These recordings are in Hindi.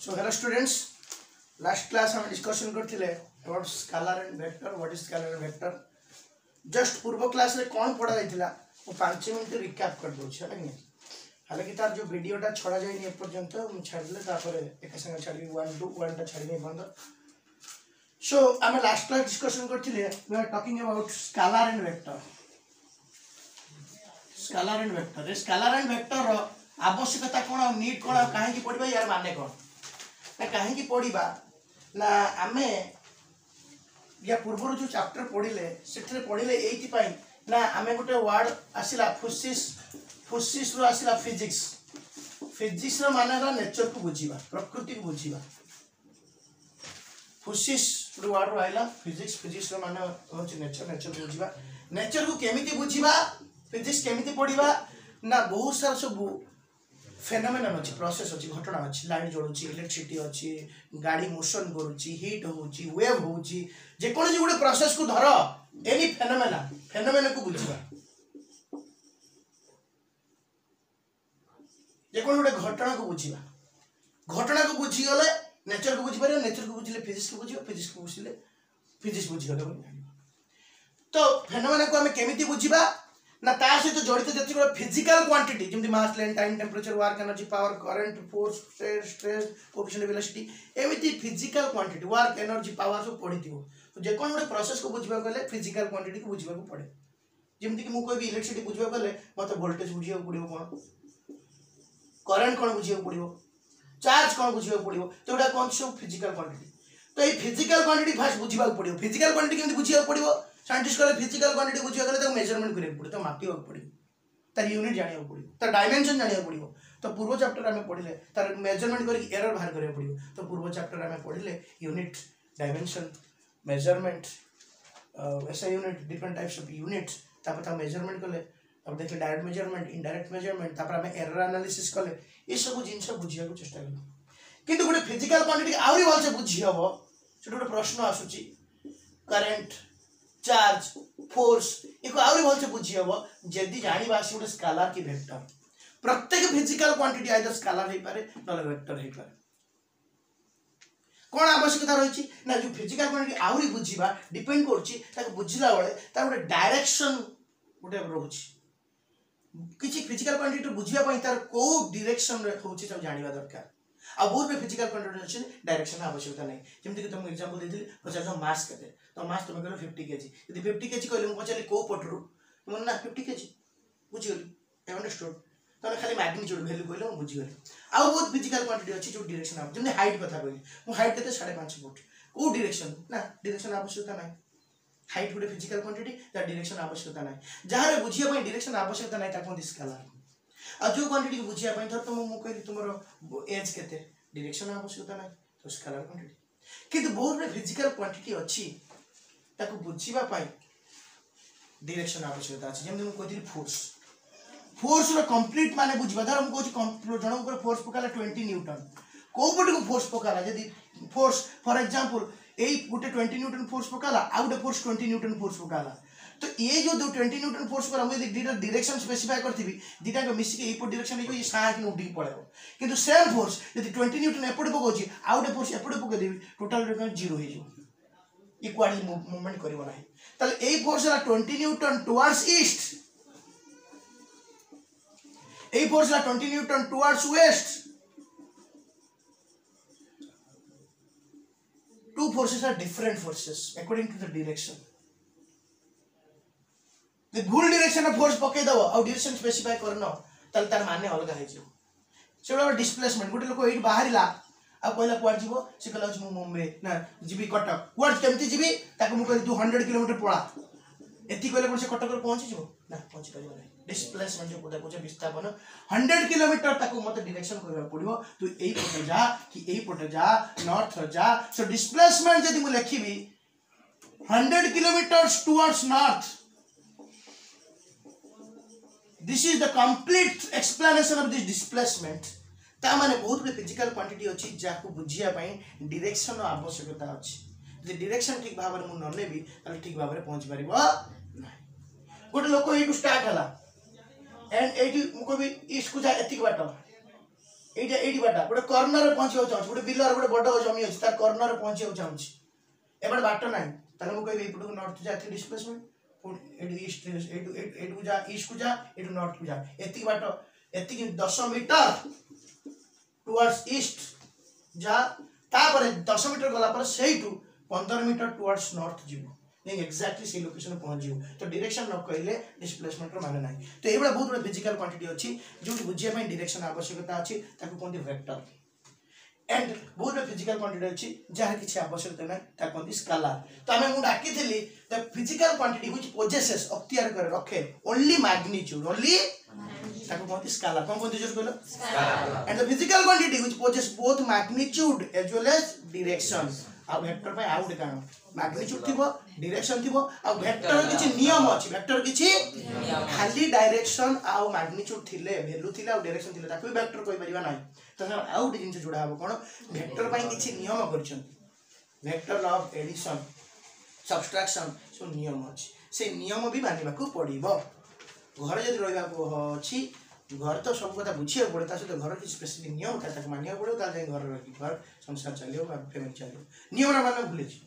So hello students, last class हम डिस्कशन करथिले about scalar and vector. What is scalar and vector? Just पूर्व क्लास रे कोन पढा जायतिला वो 5 मिनिट रिकैप कर दो छै नहीं. हालांकि तार जो वीडियोटा छड़ा जाय नि पर्यंत हम छाडले तापर एक संग छाडी 1 2 1 टा छाडी नै बंद. सो हम लास्ट क्लास डिस्कशन करथिले we are talking about scalar and vector. Scalar and vector, scalar and vector रो आवश्यकता कोन, नीड कोन, काहे की पढिबा, यार माने कोन ना काहे की पढिबा ना. आमे या पूर्व जो चैप्टर पढिले सेठरे पढिले एथि पई ना आमे गोटे वर्ड आसिला फुसिस रो आसिला फिजिक्स. फिजिक्स रो माने ला नेचर को बुझिबा, प्रकृति को बुझिबा. फुसिस रो वर्ड रो आइला फिजिक्स रो माने होची नेचर को बुझिबा. नेचर को केमिति बुझिबा, फिजिक्स केमिति पढिबा ना बहुत सारा सब फेनोमेनन अछि, प्रोसेस अछि, घटना अछि. लाइट जळुछि, इलेक्ट्रिसिटी अछि, गाड़ी मोशन करूछि, हीट होउछि, वेव होउछि, जे कोन जे गुडे प्रोसेस को धर एनी फेनोमेनन को बुझिबा. जे कोन गुडे घटना को बुझिबा, घटना को बुझि गले नेचर को बुझि पारे, नेचर को बुझिले फिजिक्स को बुझिबा, फिजिक्स को बुझिले फिजिक्स बुझि गले बोली. तो फेनोमेनन को हमें केमिति बुझिबा ना ता सहित जड़ित जति फिजिकल क्वांटिटी जेमति mass, length, time, temperature, work, energy, power, current, force, stress, coefficient, velocity, एमिति physical quantity work, energy, power सब पढिथिबो. तो जे कोन गोटे प्रोसेस को बुझिबा गले फिजिकल क्वांटिटी को बुझिबा को पड़े. जेमति कि मु कहबी इलेक्ट्रिसिटी बुझिबा गले मते वोल्टेज बुझिबा पड़िबो, कोन करंट कोन बुझिबा पड़िबो, चार्ज कोन बुझिबा पड़िबो. तो एटा कोन सब फिजिकल क्वांटिटी. तो ए फिजिकल क्वांटिटी फर्स्ट बुझिबा पड़िबो. फिजिकल क्वांटिटी केमति बुझिबा पड़िबो, साइंटिस्ट कहले फिजिकल क्वांटिटी बुझिया गले त मेजरमेंट करे पड़े, तो मापी होक पड़े, तार यूनिट जानिया पड़े, तार डायमेंशन जानिया पड़े. तो पूर्व चैप्टर में पढ़िले तार मेजरमेंट करके एरर बाहर करे पड़े. तो पूर्व चैप्टर में पढ़िले यूनिट, डायमेंशन, मेजरमेंट, ऐसा unit, different types of unit. तापर ता मेजरमेंट कले, अब देखले डायरेक्ट मेजरमेंट, इनडायरेक्ट मेजरमेंट, तापर हमें एरर एनालिसिस कले. ये सब जिंस बुझिया को चेष्टा कले. किंतु गोटे फिजिकल क्वांटिटी आउरी भलसे बुझी हबो. सेटो गोटे प्रश्न आसुची, करंट, चार्ज, फोर्स एको आउरी भलसे बुझी हबो जदी जानि बासी गोटे स्केलर की वेक्टर. प्रत्येक फिजिकल क्वांटिटी आइदर स्केलर हे पारे न वेक्टर हे पारे. कोन आवश्यकता रहिछि ना जो फिजिकल क्वांटिटी आउरी बुझिबा डिपेंड करछि ताके बुझिला बेले ता गोटे डायरेक्शन गोटे रहउछि. किछि फिजिकल क्वांटिटी बुझिबा पई तार को डायरेक्शन रे होछि सब जानिबा दरकार. आ बहुत में फिजिकल क्वांटिटी अछि डायरेक्शन आवश्यकता नहीं. जेमति कि तुम एग्जांपल देथिली पचास मास केते, तो मास तुम कहलो 50 केजी. यदि 50 केजी कहले मु पचाली को पटरू तुम ना 50 केजी बुझि गेली, अंडरस्टूड. तो खाली मैग्नीट्यूड वैल्यू कहले मु बुझि गेली. आ बहुत फिजिकल क्वांटिटी अछि जो डायरेक्शन आ, जेमति हाइट कथा कहली मु हाइट केते 5.5 फुट, को डायरेक्शन ना डायरेक्शन आवश्यकता नहीं. हाइट गुडे फिजिकल क्वांटिटी ता डायरेक्शन आवश्यकता नहीं. जहारे बुझिया पई डायरेक्शन आवश्यकता नहीं ताको स्केलर. आ जो क्वांटिटी को बुझिया पई धर तुम मु कहली तुमरो एज केते, डायरेक्शन आवश्यकता नहीं, तो स्केलर क्वांटिटी. किंतु बहुत रे फिजिकल क्वांटिटी अछि ताको बुझिबा पई डायरेक्शन आवश्यकता अछि. जेमि मु कहली फोर्स रो कंप्लीट माने बुझिबा. धर मु कहछि जण ऊपर फोर्स पकाला 20 न्यूटन, को पटे को फोर्स पकाला. यदि force for example AE Gute 20 Newton force पकाला, uh Gute force 20 Newton force पकाला. तो ये जो 20 न्यूटन फोर्स पर हम यदि डायरेक्शन स्पेसिफाई करथिबी दीटा को मिसी के एपो डायरेक्शन हे, ये साथ में उठी पड़ेबो. किंतु सेम फोर्स यदि 20 न्यूटन एपटे पकोछि आ गुटे फोर्स एपटे पके देबी, टोटल डायरेक्शन 0 हे जो, इक्वली मूवमेंट करिवो नाही. ताले एई फोर्स ला 20 न्यूटन टुवर्ड्स ईस्ट, एई फोर्स ला 20 newton towards west. Two forces are different forces according to the direction. The भूल डायरेक्शन में फोर्स पके दबो और डायरेक्शन स्पेसिफाई करनो तल तार माने अलग है जो. सेबा डिस्प्लेसमेंट गोटे लोक एई बाहरिला आ कहला क्वाड जीवो, से कहला मु मुंबई ना जीबी कटक. क्वाड केमति जीबी ताको मु कहली 200 किलोमीटर पळा, एति कहले कोन से कटक रे पहुंची जीवो ना, पहुंची परिबो नै. डिस्प्लेसमेंट जो कोदा कोचे विस्थापन 100 किलोमीटर ताको मते डायरेक्शन करबा पड़िबो. तू एई पटे जा कि एई पटे जा, नॉर्थ जा. सो डिस्प्लेसमेंट जदि मु लिखिबी 100 kilometres towards north, this is the complete explanation of this displacement. ता माने बहुत फिजिकल क्वांटिटी अछि जाको बुझिया पई डायरेक्शन आवश्यकता अछि. जे डायरेक्शन ठीक भाबरे मु न नेबी ताले ठीक भाबरे पहुंच परिबो नाही. गोटे लोक एटू स्टार्ट हला एंड एटी मु कहबी ईस्ट को जा एतिक बाट, एटी बाटा गोटे कर्नर पहुँचा चाहूँ गोटे बिलर गोटे बड़ जमी अच्छी तार कर्नर पहुँचा चाहूँ एपटे बाट ना तार मुझे कह एपटू नॉर्थ जा डिस्प्लेसमेंट ईस्ट एटू जा ईस्ट को जा एटू नॉर्थ को जा एति बाट एति 10 मीटर टुवर्ड्स ईस्ट जा तापर 10 मीटर गला पर सेठू 15 मीटर टुवर्ड्स नॉर्थ जीव नहीं एक्जाक्टली से लोकेशन पहुंच जीव तो डायरेक्शन न कहले डिस्प्लेसमेंट रो माने नाही तो एबडा बहुत बड़ फिजिकल क्वांटिटी अछि जो बुझिया में डायरेक्शन आवश्यकता अछि ताको कोनती वेक्टर एंड बहुत बड़ फिजिकल क्वांटिटी अछि जहाँ किछि आवश्यकता नै ता कोनती स्केलर तो हमें मु डाकी थिली the physical quantity which possesses अख्तियार कर रखे ओनली मैग्नीट्यूड ओनली ताको कोनती स्केलर कोन कोनती जस कहलो scalar and the physical quantity which possesses both magnitude as well as direction आ वेक्टर पे आउट कानो मैग्नीट्यूड थिबो डायरेक्शन थिबो आ वेक्टर किछि नियम अछि वेक्टर किछि खाली डायरेक्शन आ मैग्नीट्यूड थिले वैल्यू थिले आ डायरेक्शन थिले ताको वेक्टर कहि परिबा नै तो आउट जिंस जोड़ा हबो कोन वेक्टर पई किछि नियम करछन vector law of addition subtraction सो नियम अछि से नियम भी मानिबा को पड़िबो घर जदि रहबा को अछि घर तो सब कथा बुझिए पड़े ता सहित घर की स्पेसिफिक नियम था ताको मानिया पड़े ता घर रही घर संसार चलियो बा फैमिली चलियो नियम रा माने भूले छी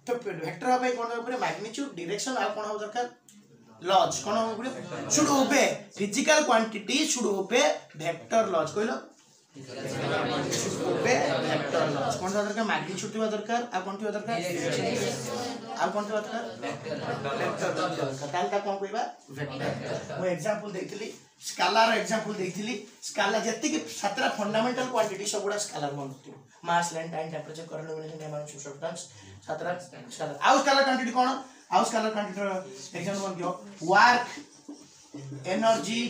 तो वेक्टर भाई कोन ऊपर मैग्नीट्यूड डायरेक्शन आ कोन हो दरकार लॉज कोन ऊपर should obey physical quantity should obey vector laws कहलो ओबे वेक्टर लॉज कोन दरकार मैग्नीट्यूड थिबा दरकार आ कोन थिबा दरकार आ कोन थिबा दरकार वेक्टर लॉज ताल ता कोन कहबा वेक्टर वो एग्जांपल देथिली स्केलर एग्जांपल देथिली स्केलर जत्ते कि सतरा फंडामेंटल क्वांटिटी सब गुडा स्केलर बनथि mass length time temperature current illumination amount of substance सतरा स्केलर आउ स्केलर क्वांटिटी कोन आउ स्केलर क्वांटिटी एग्जांपल बन दियो वर्क एनर्जी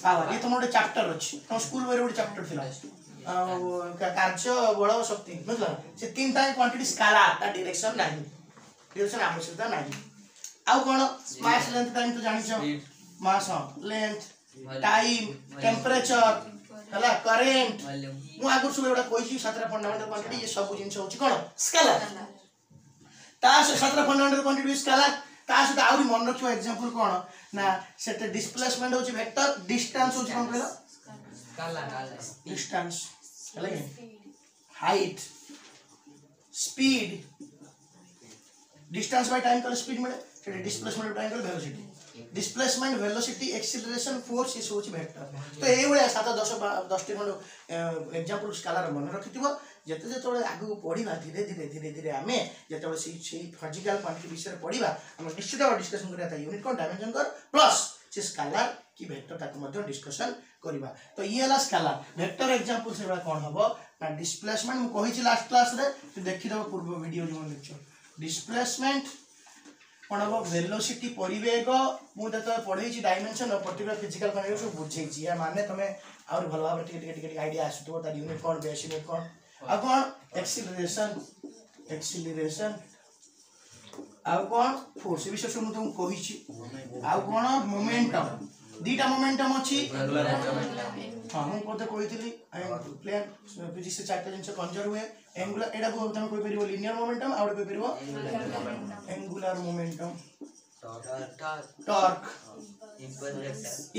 पावर ये तुम चैप्टर अच्छी तुम स्कूल में गोटे चैप्टर थिला कार्य बल शक्ति बुझल से तीन टाइम क्वांटिटी स्केलर ता डायरेक्शन नाही डायरेक्शन आवश्यकता नाही आउ कोन मास लेंथ टाइम तो जानि छ मास लेंथ टाइम टेम्परेचर हला करंट मु आगु सब एटा कोइछि सतरा फंडामेंटल क्वांटिटी ये सब जिंस होछि कोन स्केलर ता से सतरा फंडामेंटल क्वांटिटी स्केलर ता से आउरी मन रखियो एग्जांपल कोन ना सेट डिस्प्लेसमेंट होछि वेक्टर डिस्टेंस होछि कोन कहला स्केलर डिस्टेंस हला height speed distance by time कल स्पीड मिले सेट डिस्प्लेसमेंट बाय टाइम कल velocity displacement velocity acceleration force is होछि वेक्टर तो एई बळे 7 10 टी खंड एग्जांपल स्केलर मन रखिथिबो जते जते आगु पढिबा धीरे धीरे आमे जते से फिजिकल क्वांटिटी विषय पढिबा हम निश्चित डिस्कशन करिया था यूनिट कोन डायमेंशन कर प्लस से स्केलर की वेक्टर ताको मध्ये डिस्कशन करिबा तो ये हला स्केलर वेक्टर एग्जांपल से कोन हबो ना डिस्प्लेसमेंट मु कहि छी लास्ट क्लास रे तो देखि दबो पूर्व वीडियो जो लेक्चर डिस्प्लेसमेंट कोन हबो वेलोसिटी परिवेग मु त पढै छी dimension of particular physical quantity सब बुझै छी या माने तमे और भल भाबे टिके आईडिया आसुतो तार यूनिट कोन बेस यूनिट कोन आ कोन एक्सीलरेशन आ कोन फोर्स विषय सब तुम कहि छी आ कोन मोमेंटम दीटा मोमेंटम अछि हां हम कोते कहितली प्लेन फिजिक्स से चारटा जिंस कंजर्व हुए एंगुलर एडा को हम कोइ परिबो लिनियर मोमेंटम आउट कोइ परिबो angular momentum torque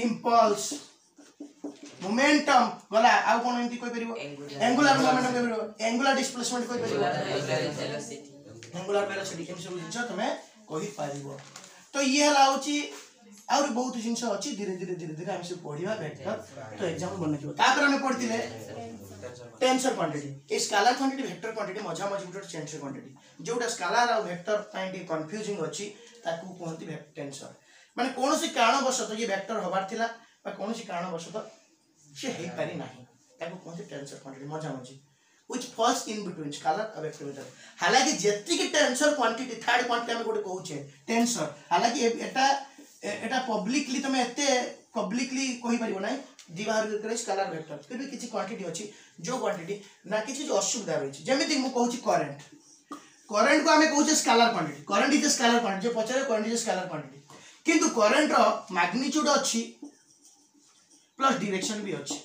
impulse momentum गला आ कोन एंती कोइ परिबो एंगुलर मोमेंटम कोइ परिबो एंगुलर डिस्प्लेसमेंट कोइ परिबो एंगुलर वेलोसिटी केम सब जिंस तमे कहि परिबो तो ये हला होची और बहुत जिंस अछि धीरे धीरे हम से पढिबा वेक्टर तो एग्जांपल बनकियो तापर हम पढतिले टेंसर क्वांटिटी ए स्केलर क्वांटिटी वेक्टर क्वांटिटी मजा मजा टेंसर क्वांटिटी जोटा स्केलर और वेक्टर पॉइंट कंफ्यूजिंग अछि ताकू कोनती टेंसर माने कोनोसी कारणवशत ये वेक्टर हबार थिला बा कोनोसी कारणवशत से हे पारि नाही ताकू कोनती टेंसर क्वांटिटी मजा मजी which falls in between scalar और वेक्टर मीटर हालांकि जेति की टेंसर क्वांटिटी थर्ड क्वांटिटी हम गोटे कहूचे टेंसर हालांकि एटा पब्लिकली तमे एते पब्लिकली कहि परिबो नै दिवार करे स्केलर वेक्टर फिर भी किछि क्वांटिटी अछि जो क्वांटिटी ना किछि जो असुविधा रहै छै जेमिति मु कहूची करंट को हमें कहूचे scalar quantity current is scalar quantity जो पछरे करंट इज स्केलर क्वांटिटी किंतु करंट रो मैग्नीट्यूड अछि प्लस डायरेक्शन भी अछि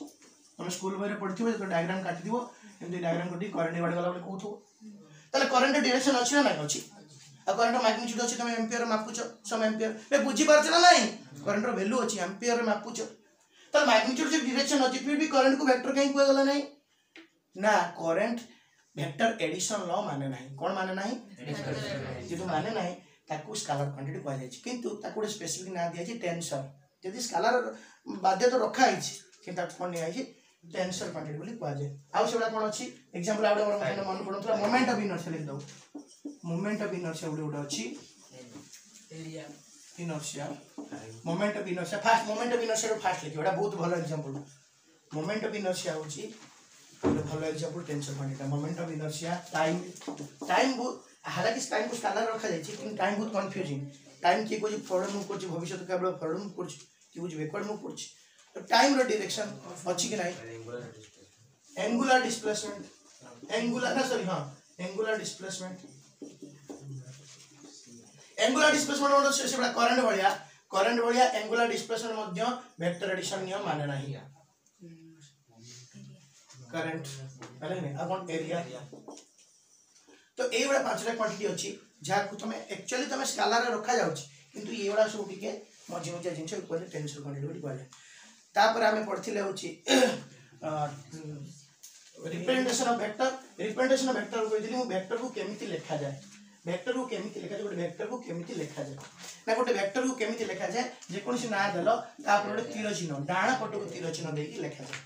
हम स्कूल में पढ़थिबो तो डायग्राम काटि दिबो एमदी डायग्राम कोटी करंट बाड गला बोले कहथो तले करंट डायरेक्शन अछि ना नै अछि आ करंट मैग्नीट्यूड अछि तमे एम्पियर मापुछ सम एम्पियर बे बुझी परछ ना नै करंट रो वैल्यू अछि एम्पियर रे मापुछ तो मैग्नीट्यूड से डायरेक्शन अछि फिर भी करंट को वेक्टर कहीं कोइ गला नहीं ना करंट वेक्टर एडिशन लॉ माने नहीं कोन माने नहीं जेतु माने नहीं ताकू स्केलर क्वांटिटी कह जाय किंतु ताकू स्पेसिफिक ना दिया छी टेंसर यदि स्केलर बाध्य तो रखा है कि ताकू कोन नहीं है टेंसर क्वांटिटी बोली कह जाय आउ सेबडा कोन अछि एग्जांपल आउडा हमर मन पडुतला मोमेंट ऑफ इनर्शिया लिख दो मोमेंट ऑफ इनर्शिया उडे अछि area inertia moment of inertia fast moment of inertia fast लिखियो एटा बहुत भलो एग्जांपल मोमेंट ऑफ इनर्शिया होछि भलो example tensor quantity moment of inertia time हालांकि टाइम को स्केलर रखा जाय लेकिन टाइम बहुत कंफ्यूजिंग टाइम के कोई फॉरवर्ड मूव करछि भविष्य के केवल फॉरवर्ड मूव करछि कि कुछ बैकवर्ड मूव करछि तो टाइम रो डायरेक्शन अछि कि नहीं एंगुलर डिस्प्लेसमेंट एंगुलर ना सॉरी हां एंगुलर डिस्प्लेसमेंट मतलब से बड़ा करंट भलिया एंगुलर डिस्प्लेसमेंट मध्य वेक्टर एडिशन नियम माने नहीं करंट पहले नहीं अकाउंट एरिया तो ए बड़ा पांचटा क्वांटिटी अछि जा को तुम एक्चुअली तुम स्केलर रखा जाउछ किंतु ये बड़ा सब टिके मझे मझे जिंस ऊपर टेंसर क्वांटिटी बडी कहले तापर हमें पढ़थिले होछि रिप्रेजेंटेशन ऑफ वेक्टर को दिली वेक्टर को केमिति लिखा जाए वेक्टर को केमिति लिखा जाए गोटे वेक्टर को केमिति लिखा जाए ना गोटे वेक्टर को केमिति लिखा जाए जे कोनसी ना देलो तापर गोटे तीर चिन्ह डाण पट को तीर चिन्ह देकी लिखा जाए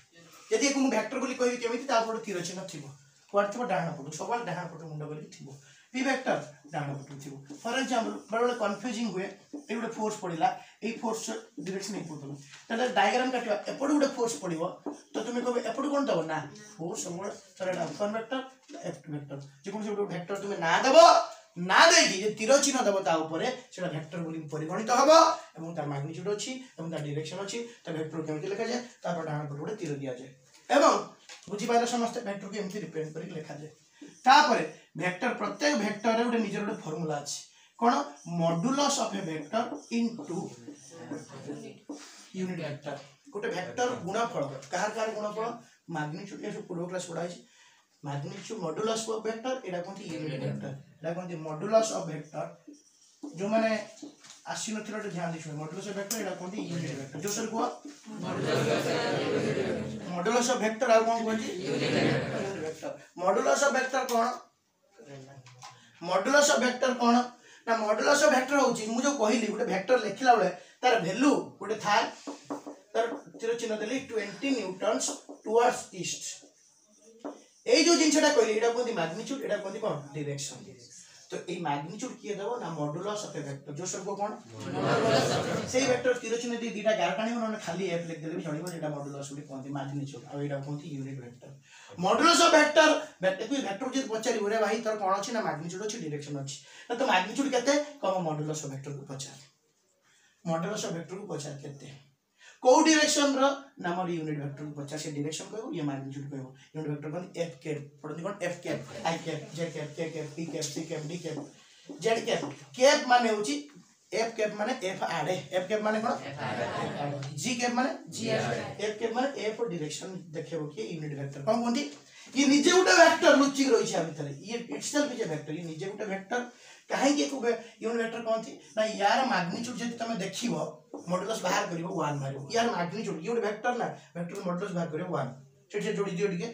यदि को वेक्टर बोली कहबी केमिति तापर गोटे तीर चिन्ह थिबो कोड थिबो डाण पट सबल डाण पट मुंड बोली थिबो पी वेक्टर डाण पट थिबो फॉर एग्जांपल बडले कंफ्यूजिंग हुए ए गोटे फोर्स पडिला ए फोर्स डायरेक्शन ए पडतो तले डायग्राम काटिवा एपड गोटे फोर्स पडिवो तो तुमे कहबे एपड कोन दबो ना फोर्स सबल तले डाउन वेक्टर एफ वेक्टर जे कोन से गोटे वेक्टर तुमे ना दबो ना देगी जे तीर चिन्ह दबो ता ऊपर सेटा वेक्टर बोली परिगणित हबो एवं तार मैग्नीट्यूड अछि एवं तार डायरेक्शन अछि त वेक्टर केमिति लिखा जाय तापर डाण पट गोटे तीर दिया जाय एवं बुझी पाइला समस्त वेक्टर को एमिति रिप्रेजेंट करि लिखा जाय तापर वेक्टर प्रत्येक वेक्टर रे गोटे निजर गोटे फार्मूला अछि कोन modulus of a vector into unit vector गोटे वेक्टर गुणनफल कहार गुणनफल मैग्नीट्यूड ए पूर्व क्लास पढ़ा अछि मैग्नीट्यूड मॉड्यूलस ऑफ वेक्टर एटा कोनती यूनिट वेक्टर एटा कोनती मॉड्यूलस ऑफ वेक्टर जो माने आसी नथिला टे ध्यान दिछो मॉड्यूलस ऑफ वेक्टर एटा कोनती यूनिट वेक्टर जो सर को मॉड्यूलस ऑफ वेक्टर आ कोन कोनती unit vector modulus of vector कोन मॉड्यूलस ऑफ वेक्टर कोन ना मॉड्यूलस ऑफ वेक्टर होची मु जो कहिली गोटे वेक्टर लिखिला बेले तार वैल्यू गोटे थाय तार तीर चिन्ह देली 20 न्यूटन्स टुवर्ड्स ईस्ट ए जो जिनसटा कहली एटा कोनती मैग्नीट्यूड एटा कोनती कोन डायरेक्शन तो ए मैग्नीट्यूड किए देबो ना मॉड्यूलस ऑफ ए वेक्टर जो सब को कोन सेही वेक्टर तीर चिन्ह दी दीटा गार टाणी न खाली एफ लिख देले भी चलिबो जेटा मॉड्यूलस उडी कोनती मैग्नीट्यूड आ एटा कोनती unit vector modulus of vector vector जे पचारि रे भाई तर कोन अछि ना मैग्नीट्यूड अछि डायरेक्शन अछि तो मैग्नीट्यूड केते कम मॉड्यूलस ऑफ वेक्टर को पचार मॉड्यूलस ऑफ वेक्टर को पचार केते को डायरेक्शन रो नंबर यूनिट वेक्टर को 50 से डायरेक्शन कहबो ये मैग्नीट्यूड कहबो यूनिट वेक्टर कोन एफ कैप पड़ती कोन F cap I cap J cap K cap P cap C cap D cap Z cap cap माने होची एफ कैप माने एफ आड़े एफ कैप माने कोन एफ आड़े जी कैप माने जी एफ कैप माने एफ डायरेक्शन देखेबो कि यूनिट वेक्टर कोन कोनती ये निजे उटा वेक्टर लुचि रही छै भीतर ये इटसेल्फ इज अ वेक्टर ये निजे उटा वेक्टर काहे के को यूनिट वेक्टर कोनती ना यार मैग्नीट्यूड जे तमे देखिबो मॉड्यूलस बाहर करिवो 1 मारिवो यार मैग्नीट्यूड ये वेक्टर ना वेक्टर मॉड्यूलस बाहर करिवो 1 से जोड़ी दियो ठीक है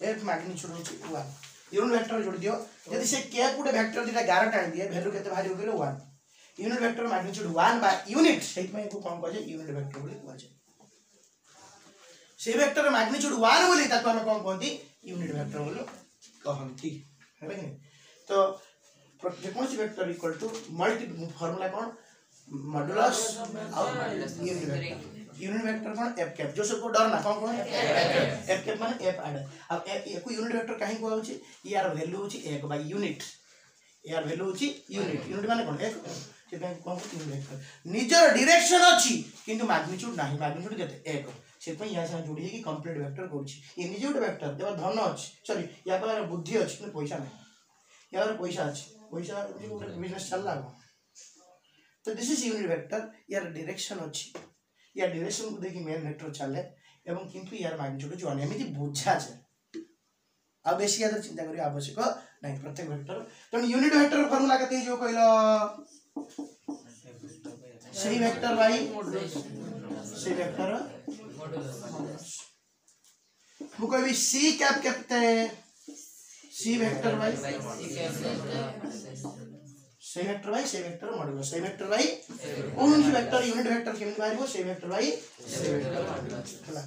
एफ मैग्नीट्यूड होची 1 यूनिट वेक्टर जोड़ी दियो यदि से कैप गुटे वेक्टर दिटा 11 टाइम दिए वैल्यू केते बाहर होइलो 1 unit vector magnitude 1 by unit set में को कम कहे यूनिट वेक्टर बोली कहे से वेक्टर मैग्नीट्यूड 1 बोली ताको हम कोन कहती यूनिट वेक्टर बोली कहंती है कि तो जेकोसी vector equal to multi formula कोन मॉड्यूलस ऑफ यूनिट वेक्टर कोन एफ कैप जो सबको डर ना कोन एफ कैप माने एफ आड अब एको यूनिट वेक्टर काहे को होची यार वैल्यू होची 1 बाय यूनिट यार वैल्यू होची यूनिट माने कोन एक सेटा कोन यूनिट वेक्टर निजर डायरेक्शन अछि किंतु मैग्नीट्यूड नाही मैग्नीट्यूड केते 1 से पई या से जोड़ी कि कंप्लीट वेक्टर करछि ये निजे उट वेक्टर देबा धन अछि सॉरी या पर बुद्धि अछि कि पैसा नाही यार पैसा अछि पैसा जो बिजनेस चल लागो तो दिस इज यूनिट वेक्टर यार डायरेक्शन अछि या डायरेक्शन को देखि मेन वेक्टर चले एवं किंतु यार मैग्नीट्यूड जो एमिति बुझा छै अब बेसी याद चिंता करियो आवश्यक नहीं प्रत्येक वेक्टर तो यूनिट वेक्टर फार्मूला कते जो कहलो सही वेक्टर बाई से वेक्टर मु कहबी सी कैप केते सी वेक्टर बाय से वेक्टर मॉड्यूलस से वेक्टर बाय कौन सी वेक्टर यूनिट वेक्टर केमिति मारिबो से वेक्टर बाय से वेक्टर हला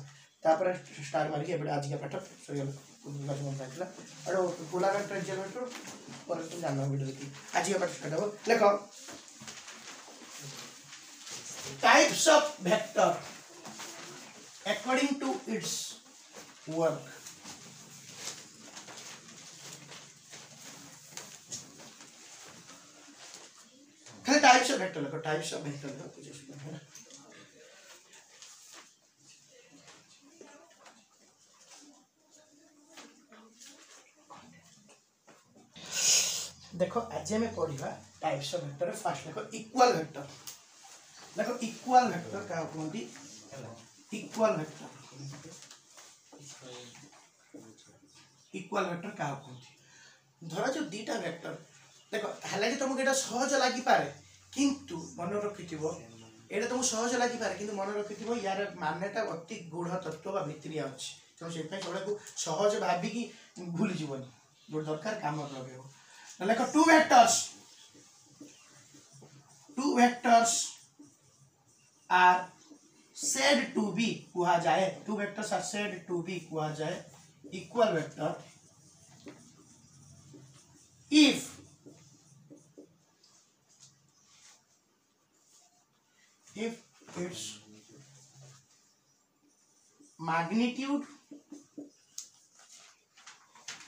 तापर स्टार मार के एबे आज के पाठ सरियल कुछ मन पाइला अरो पोलर वेक्टर जे वेक्टर पर तुम जानना वीडियो की आज के पाठ स्टार्ट हो देखो types of vector according to its work खाली टाइप्स ऑफ वेक्टर लिखो टाइप्स ऑफ वेक्टर लिखो कुछ इसमें है ना देखो आज हमें पढ़िबा टाइप्स ऑफ वेक्टर फर्स्ट देखो इक्वल वेक्टर देखो इक्वल वेक्टर का कहंती इक्वल वेक्टर क्या कहंती धरा जो दीटा वेक्टर देखो हालांकि तुमको एटा सहज लागि पारे किंतु मन रखिथिबो एटा तुमको सहज लागि पारे किंतु मन रखिथिबो यार मान्यता अति गूढ़ तत्व बा भितरिया अछि तो से पय सबको सहज भाबी कि भूल जीवनी जो दरकार काम लगेबो देखो two vectors are said to be कुहा जाए two vectors are said to be कुहा जाए equal vector if its magnitude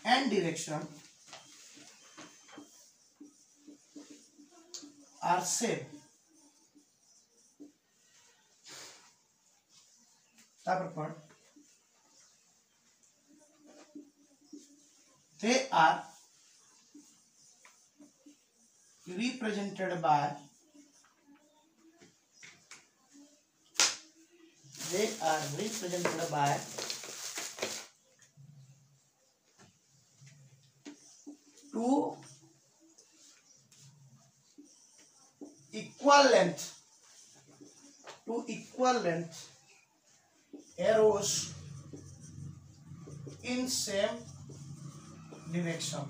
and direction are same they are represented by two equal length arrows in same direction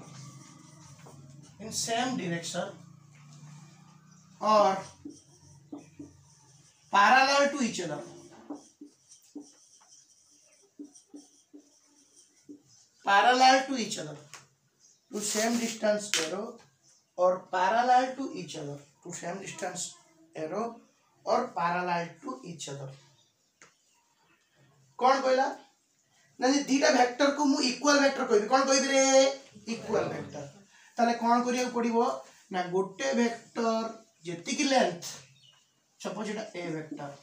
or parallel to each other to same distance arrow or parallel to each other कौन कहला ना जे दीटा वेक्टर को मु इक्वल वेक्टर कहबी कौन कहबी रे इक्वल वेक्टर ताले कौन करिया पड़िबो ना गोटे वेक्टर जेति की लेंथ सपोज एटा ए वेक्टर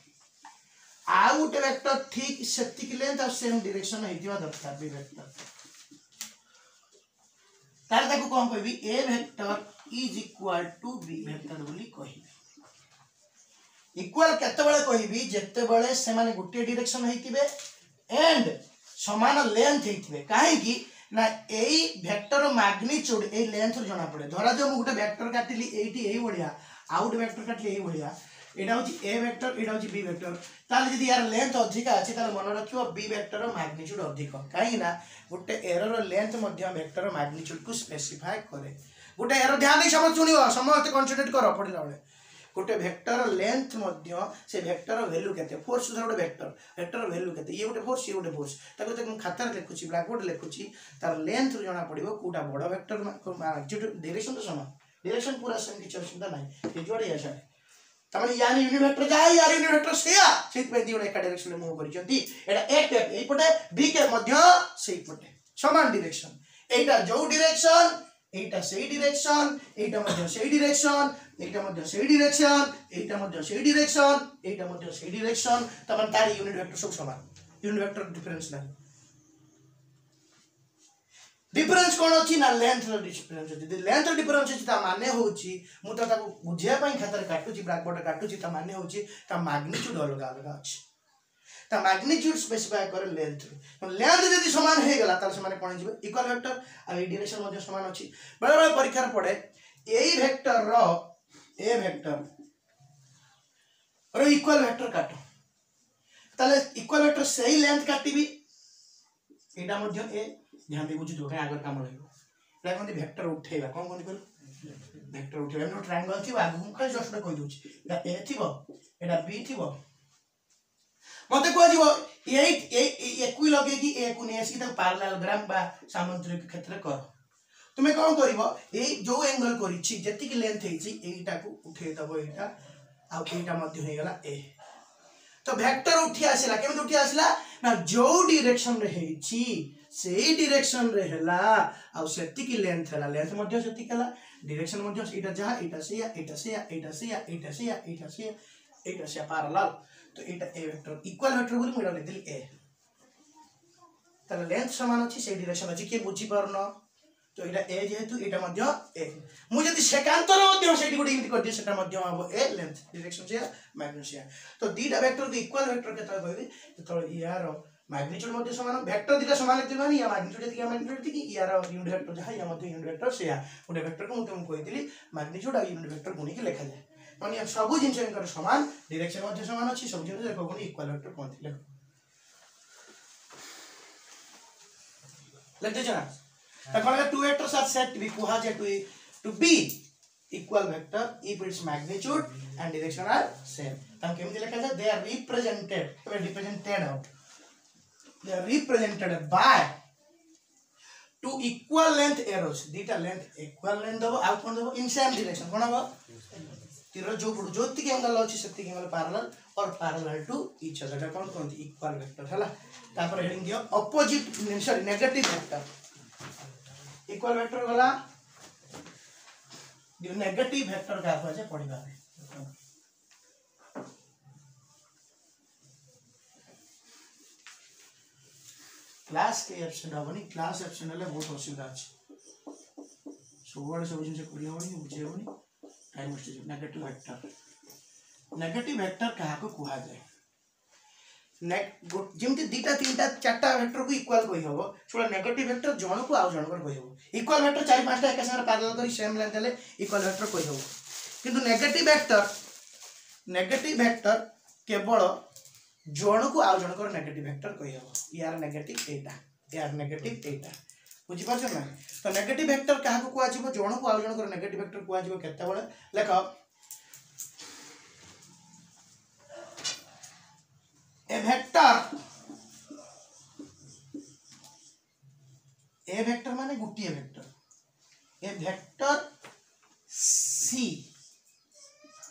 आ गोटे वेक्टर ठीक सेति की लेंथ और सेम डायरेक्शन हेतिबा दरकार बी वेक्टर ताले ताको कौन कहबी A vector is equal to B vector बोली कहबी इक्वल केते बेले कहबी जेते बेले से माने गोटे डायरेक्शन हेतिबे एंड समान लेंथ हेतिबे काहे कि ना एई वेक्टर मैग्नीट्यूड ए लेंथ रो जणा पड़े धरा जो मु गोटे वेक्टर काटिली एठी एई बढिया आउट वेक्टर काटली एई बढिया एटा होची ए वेक्टर एटा होची बी वेक्टर ताले जदी यार लेंथ अधिक अछि ताले मन रखियो बी वेक्टर रो मैग्नीट्यूड अधिक काहे ना गोटे एरो रो लेंथ मध्य वेक्टर रो मैग्नीट्यूड को स्पेसिफाई करे गोटे एरो ध्यान दे समझ सुनियो समस्त कंसंट्रेट करो पढिला बेले गोटे वेक्टर लेंथ मध्य से वेक्टर वैल्यू केते फोर्स धर गोटे वेक्टर वैल्यू केते ये गोटे फोर्स ताको त खाता रे लिखुची ब्लैक बोर्ड लिखुची तार लेंथ जना पड़िबो कोटा बड़ वेक्टर मैग्नीट्यूड डायरेक्शन तो समान डायरेक्शन पूरा सेम किछ चिंता नाही ये जोड़े आछा तमने यानी यूनिट वेक्टर जाय यार यूनिट वेक्टर सेया सेत पे दियो एक डायरेक्शन में मूव करचंती एटा एक ए पटे बी के मध्य सेई पटे समान डायरेक्शन एटा जो डायरेक्शन एटा सेई डायरेक्शन एटा मध्य सेई डायरेक्शन एटा मध्य सेई डायरेक्शन एटा मध्य सेई डायरेक्शन एटा मध्य सेई डायरेक्शन तमन तार यूनिट वेक्टर सब समान यूनिट वेक्टर डिफरेंस नाही डिफरेंस कोन अछि ना लेंथ रो डिफरेंस अछि द लेंथ रो डिफरेंस अछि ता माने होछि मु त ताको बुझिया पई खातर काटुची ब्लैक बोर्ड काटुची ता माने होछि ता मैग्नीट्यूड अलग अलग अछि ता मैग्नीट्यूड स्पेसिफाई करे लेंथ तो लेंथ यदि समान हे गेला त समान कोन जिवे इक्वल वेक्टर आ ए डायरेक्शन मध्ये समान अछि बड़े बड़े परीक्षा पड़े एई वेक्टर रो इक्वल वेक्टर काटो ताले इक्वल वेक्टर सही लेंथ काटिबी एटा मध्य ए ध्यान दे बुझी दो काय आगर काम रहइबो एटा कोन वेक्टर उठेबा कोन कोन कर वेक्टर उठेबा हम ट्रायंगल थी आगु खाली जस्ट कहि दोछि एटा ए थिबो एटा बी थिबो मते को जीवो 8 एकु लगे कि ए को ने आसी त पैरेललोग्राम बा सामांतरिक क्षेत्र कर तुमे कोन करिवो ए जो एंगल करिछि जति कि लेंथ हेछि एटा को उठे दबो एटा आ एटा मध्य हे गला ए तो वेक्टर उठी आसिला केमि उठी आसिला ना जो डायरेक्शन रे हेछि सेही डायरेक्शन रे हला आ सेति की लेंथ हला लेंथ मध्य सेति कला डायरेक्शन मध्य एटा जहा एटा से एटा से एटा से एटा से एटा से एटा से पैरेलल तो एटा ए वेक्टर इक्वल वेक्टर बोली मोडा लेदिल ए तले लेंथ समान अछि से डायरेक्शन अछि के बुझी परनो तो एटा ए जेहेतु एटा मध्य ए मु जदि सेकांतर मध्य सेठी गुडी इमिति कर दिए सेटा मध्य हबो ए लेंथ डायरेक्शन से मैग्नीट्यूड से तो दीटा वेक्टर को इक्वल वेक्टर केता कहबी तो यार मैग्नीट्यूड मध्य समान वेक्टर दिटा समान थिबानी या मैग्नीट्यूड दिटा मैग्नीट्यूड थी यार यूनिट वेक्टर जहा या मध्य यूनिट वेक्टर से गोटे वेक्टर को तुम कहितली मैग्नीट्यूड आ यूनिट वेक्टर गुणी के लिखा जाए माने सब जिंस इनकर समान डायरेक्शन मध्य समान अछि सब जिंस देखो गुणी इक्वल वेक्टर कहथि लेख दे जना तखन two vectors are said to be कुहा जे to be equal vector if its magnitude and direction are same तम केमि लिखा जाय they are represented out they are represented by two equal length arrows dita length equal length दबो आ कोन दबो in same direction कोन हो तीर जो ज्योति के एंगल अछि शक्ति के एंगल पैरेलल और पैरेलल टू ईच अदर कोन कोन इक्वल वेक्टर हला तापर हेडिंग दियो opposite sorry negative vector equal vector वाला जो नेगेटिव वेक्टर का हो जाए पढ़िबा क्लास के एब्सेंट होबनी क्लास एब्सेंट हले बहुत असुविधा अछि सब जिन से पढ़ि होबनी बुझे होबनी टाइम वेस्ट नेगेटिव वेक्टर कहा को कुहा जाए जेमती दीटा तीनटा चारटा वेक्टर को इक्वल कहि हबो छोड़ा नेगेटिव वेक्टर जण को आउ जण कर कहि हबो इक्वल वेक्टर चार पांचटा एक संगे पैरेलल करी सेम लेंथ ले इक्वल वेक्टर कहि हबो किंतु नेगेटिव वेक्टर केवल जण को आउ जण कर नेगेटिव वेक्टर कहि हबो यार नेगेटिव एटा यार नेगेटिव एटा बुझि पाछो ना तो नेगेटिव वेक्टर कहा को कुआ जिवो जण को आउ जण कर नेगेटिव वेक्टर कुआ जिवो केते बळे लेखो a vector माने गुटिए vector a vector c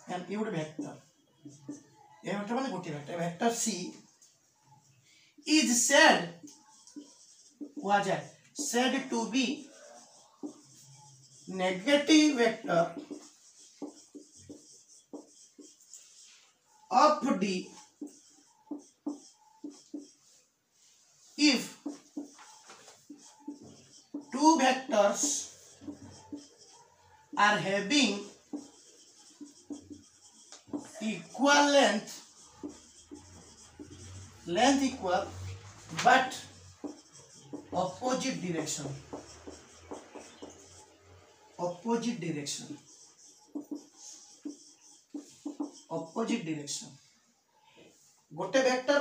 and you vector a vector माने गुटिए vector vector c is said to be negative vector of D if two vectors are having equal length equal but opposite direction गोटे वेक्टर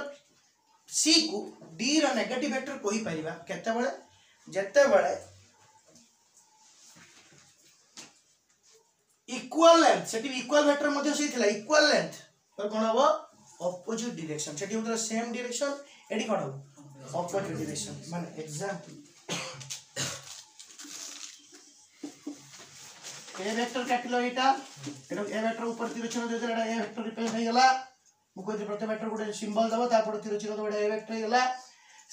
C को D रो नेगेटिव वेक्टर कोही परिबा केते बळे जते बळे इक्वल लेंथ सेटी इक्वल वेक्टर मध्ये से थिला इक्वल लेंथ पर कोन हबो ऑपोजिट डायरेक्शन सेटी उधर सेम डायरेक्शन एडी कोन हबो ऑपोजिट डायरेक्शन माने एग्जांपल ए वेक्टर काटिलो एटा ए वेक्टर ऊपर तीर चिन्ह दे देला ए वेक्टर रिप्रेजेंट हो गला मुको जे प्रत्येक वेक्टर गुडे सिंबल दबो ता पर तीर चिन्ह दबो ए वेक्टर गला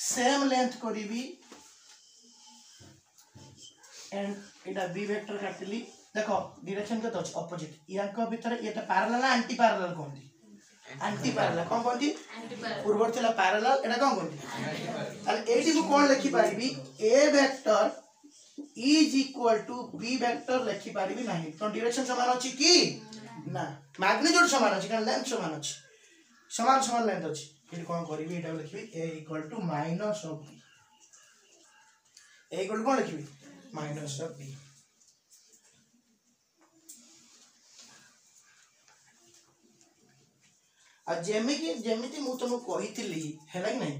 सेम लेंथ करिवि एंड एटा बी वेक्टर काटली देखो डायरेक्शन के तो ऑपोजिट याक भीतर एटा पैरेलल एंटी पैरेलल कोंदी एंटी पैरेलल कोन कोंदी पूर्वर थिला पैरेलल एटा कोन कोंदी ताले एटी को कोन लिखि पारिबी A vector is equal to b vector लिखि पारिबी नाही तो डायरेक्शन समान अछि की ना मैग्नीट्यूड समान अछि कारण लेंथ समान अछि समान लेंथ अछि फिर कोन करिवि एटा लिखबी a equal to minus of b a equal to cone लिखबी minus of b आ जेमिति जेमिति मु तुमको कहितली हैला कि नहीं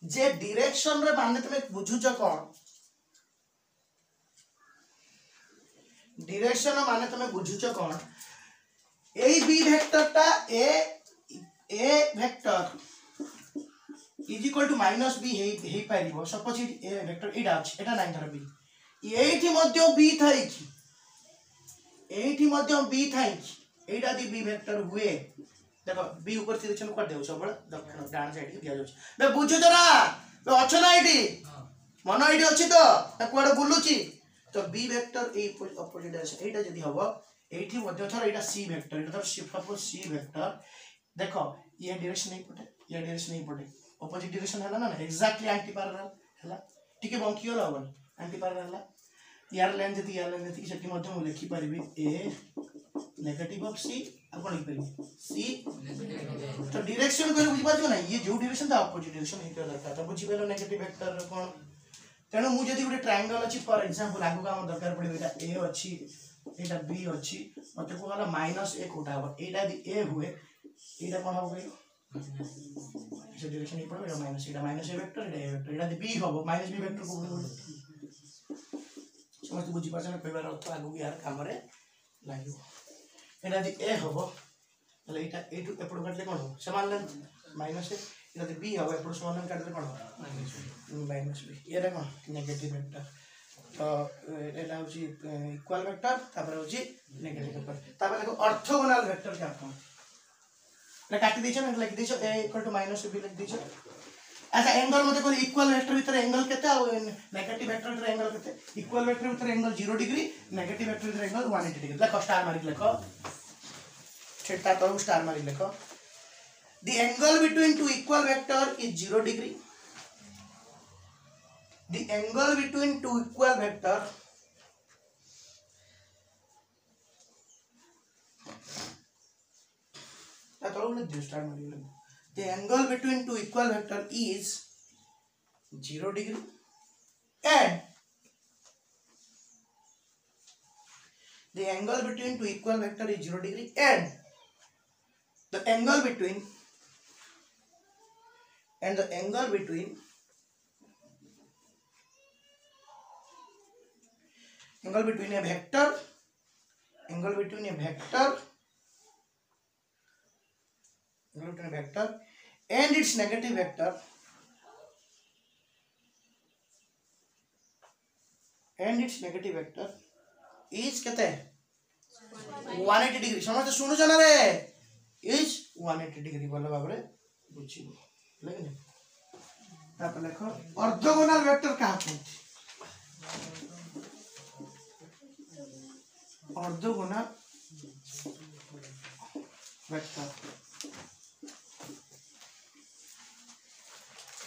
जे डायरेक्शन रे माने तुम बुझुछ कोन डायरेक्शन माने तुम बुझुछ कोन ए बी वेक्टर टा A vector is equal to minus B हे पारिबो सपोज ए वेक्टर एटा अछि एटा नाही धर बी एठी मध्य बी थाई कि एठी मध्य बी थाई कि एटा दी बी वेक्टर हुए देखो बी ऊपर डायरेक्शन कर देउ सब दक्षिण डान साइड के दिया जाउछ बे बुझु जरा बे अछ ना एठी मन एठी अछि तो कोड बुलुची तो B vector A opposite direction एटा जदी हबो एठी मध्य थर एटा सी वेक्टर एटा तो सपोज सी वेक्टर देखो ये डायरेक्शन नहीं पटे ये डायरेक्शन नहीं पटे ऑपोजिट डायरेक्शन है ना एग्जैक्टली एंटी पैरेलल हैला ठीक है बंकियो लावन एंटी पैरेलल यार लेंथ जति सेठी मध्य मु लिखि परिबी ए नेगेटिव ऑफ सी अपन लिखि परिबी सी तो डायरेक्शन को बुझि पाछो ना ये जो डायरेक्शन था ऑपोजिट डायरेक्शन हे दरकार तो बुझि पेलो नेगेटिव वेक्टर कोन तेनो मु जति गुटे ट्रायंगल अछि फॉर एग्जांपल आगु का हम दरकार पड़े एटा ए अछि एटा बी अछि मते को वाला माइनस ए कोटा हो एटा दी ए हुए एटा कोन हो गयो से डायरेक्शन नहीं पड़े माइनस ए वेक्टर एटा बी होबो माइनस बी वेक्टर को बोल समस्त बुझी पाछन कहबार अर्थ आगु यार काम रे लागियो एटा दी ए होबो तले एटा ए टू एपड़ काटले कोन हो समान लेंथ माइनस ए एटा दी बी होबो एपड़ समान लेंथ काटले कोन हो माइनस बी एटा कोन नेगेटिव वेक्टर तो एटा होची इक्वल वेक्टर तापर होची नेगेटिव वेक्टर तापर देखो ऑर्थोगोनल वेक्टर क्या कोन ना काटी देछो ना लिख देछो a = -b लिख देछो अच्छा एंगल मते कोन इक्वल वेक्टर भीतर एंगल केते आ नेगेटिव वेक्टर भीतर एंगल केते इक्वल वेक्टर भीतर एंगल 0 डिग्री नेगेटिव वेक्टर भीतर एंगल 180 डिग्री लिखो स्टार मारी लिखो छेटा तो स्टार मारी लिखो the angle between two equal vector is 0 degree the angle between two equal vector the angle between two equal vector is 0 degree and the angle between two equal vector is 0 degree and the angle between a vector and its negative vector is केते 180 डिग्री समझ सुनु जना रे is 180 डिग्री बोल बाबरे बुझिबो लेकिन ताप देखो ऑर्थोगोनल वेक्टर का होती ऑर्थोगोनल वेक्टर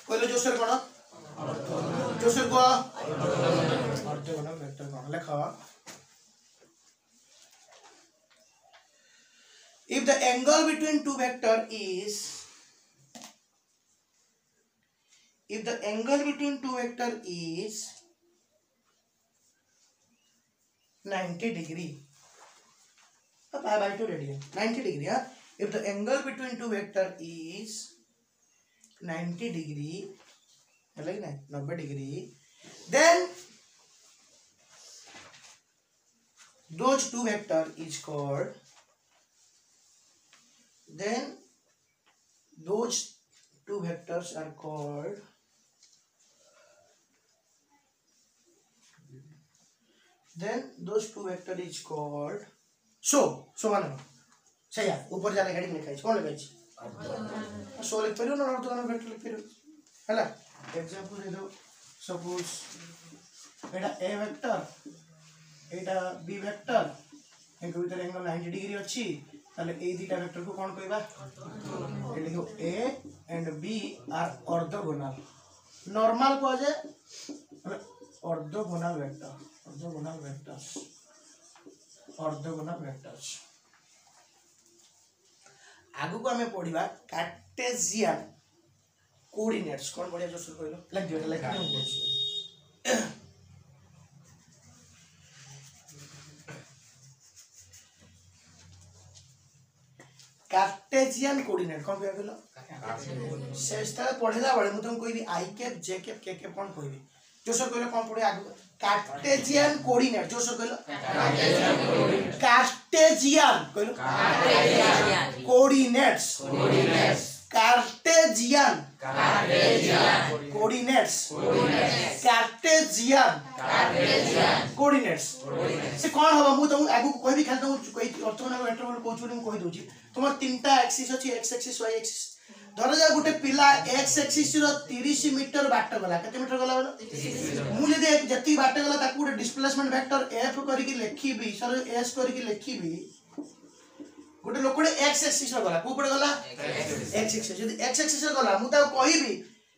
पहले जोसर कोन जोसर को ऑर्थोगोनल वेक्टर कोन लिखो if the angle between two vector is 90 degree by 2 radian 90 degree if the angle between two vector is 90 degree like 90 degree then those two vector is called those two vectors are called so मानो सही ऊपर जाने गाड़ी लिखा है कौन लिखा है सो लिख परियो ना ऑर्थोगोनल वेक्टर लिख परियो हैला एग्जांपल दे दो सपोज एटा ए वेक्टर एटा बी वेक्टर इनके भीतर एंगल 90 डिग्री अछि ताले ए दुटा वेक्टर को कोन कहबा ए लिखो A and B are orthogonal normal को जे ऑर्थोगोनल वेक्टर्स आगु को हमें पढ़िबा कार्टेशियन कोऑर्डिनेट्स कोन बढ़िया जो सुन कहलो लाइक दियो लाइक कार्टेशियन कोऑर्डिनेट कौन कहलो से पढ़ेला बेले मुझे कहबी आई cap J cap K cap कौन कहबी जो सर कहलो कौन पढ़े आगु कार्टेशियन कोऑर्डिनेट जो सर कहलो कार्टेशियन कहलो coordinates Cartesian coordinates Cartesian coordinates से कौन हबा मु तुम आगु कहबी खाली तुम कहि ऑर्थोगोनल इंटरवल कहू छी मु कहि दोची तुम तीनटा एक्सिस अछि एक्स एक्सिस वाई एक्सिस धर जा गुटे पिला एक्स एक्सिस रो 30 मीटर बाट गला केते मीटर गला बोलो मु जदी जति बाट गला ताकू गुटे डिस्प्लेसमेंट वेक्टर एफ करी के लिखिबी सर एस करी के लिखिबी गोटे लोकड़े एक्स एक्सिस गला को पड़े गला एक्स एक्सिस जदी एक्स एक्सिस गला मु ता कहबी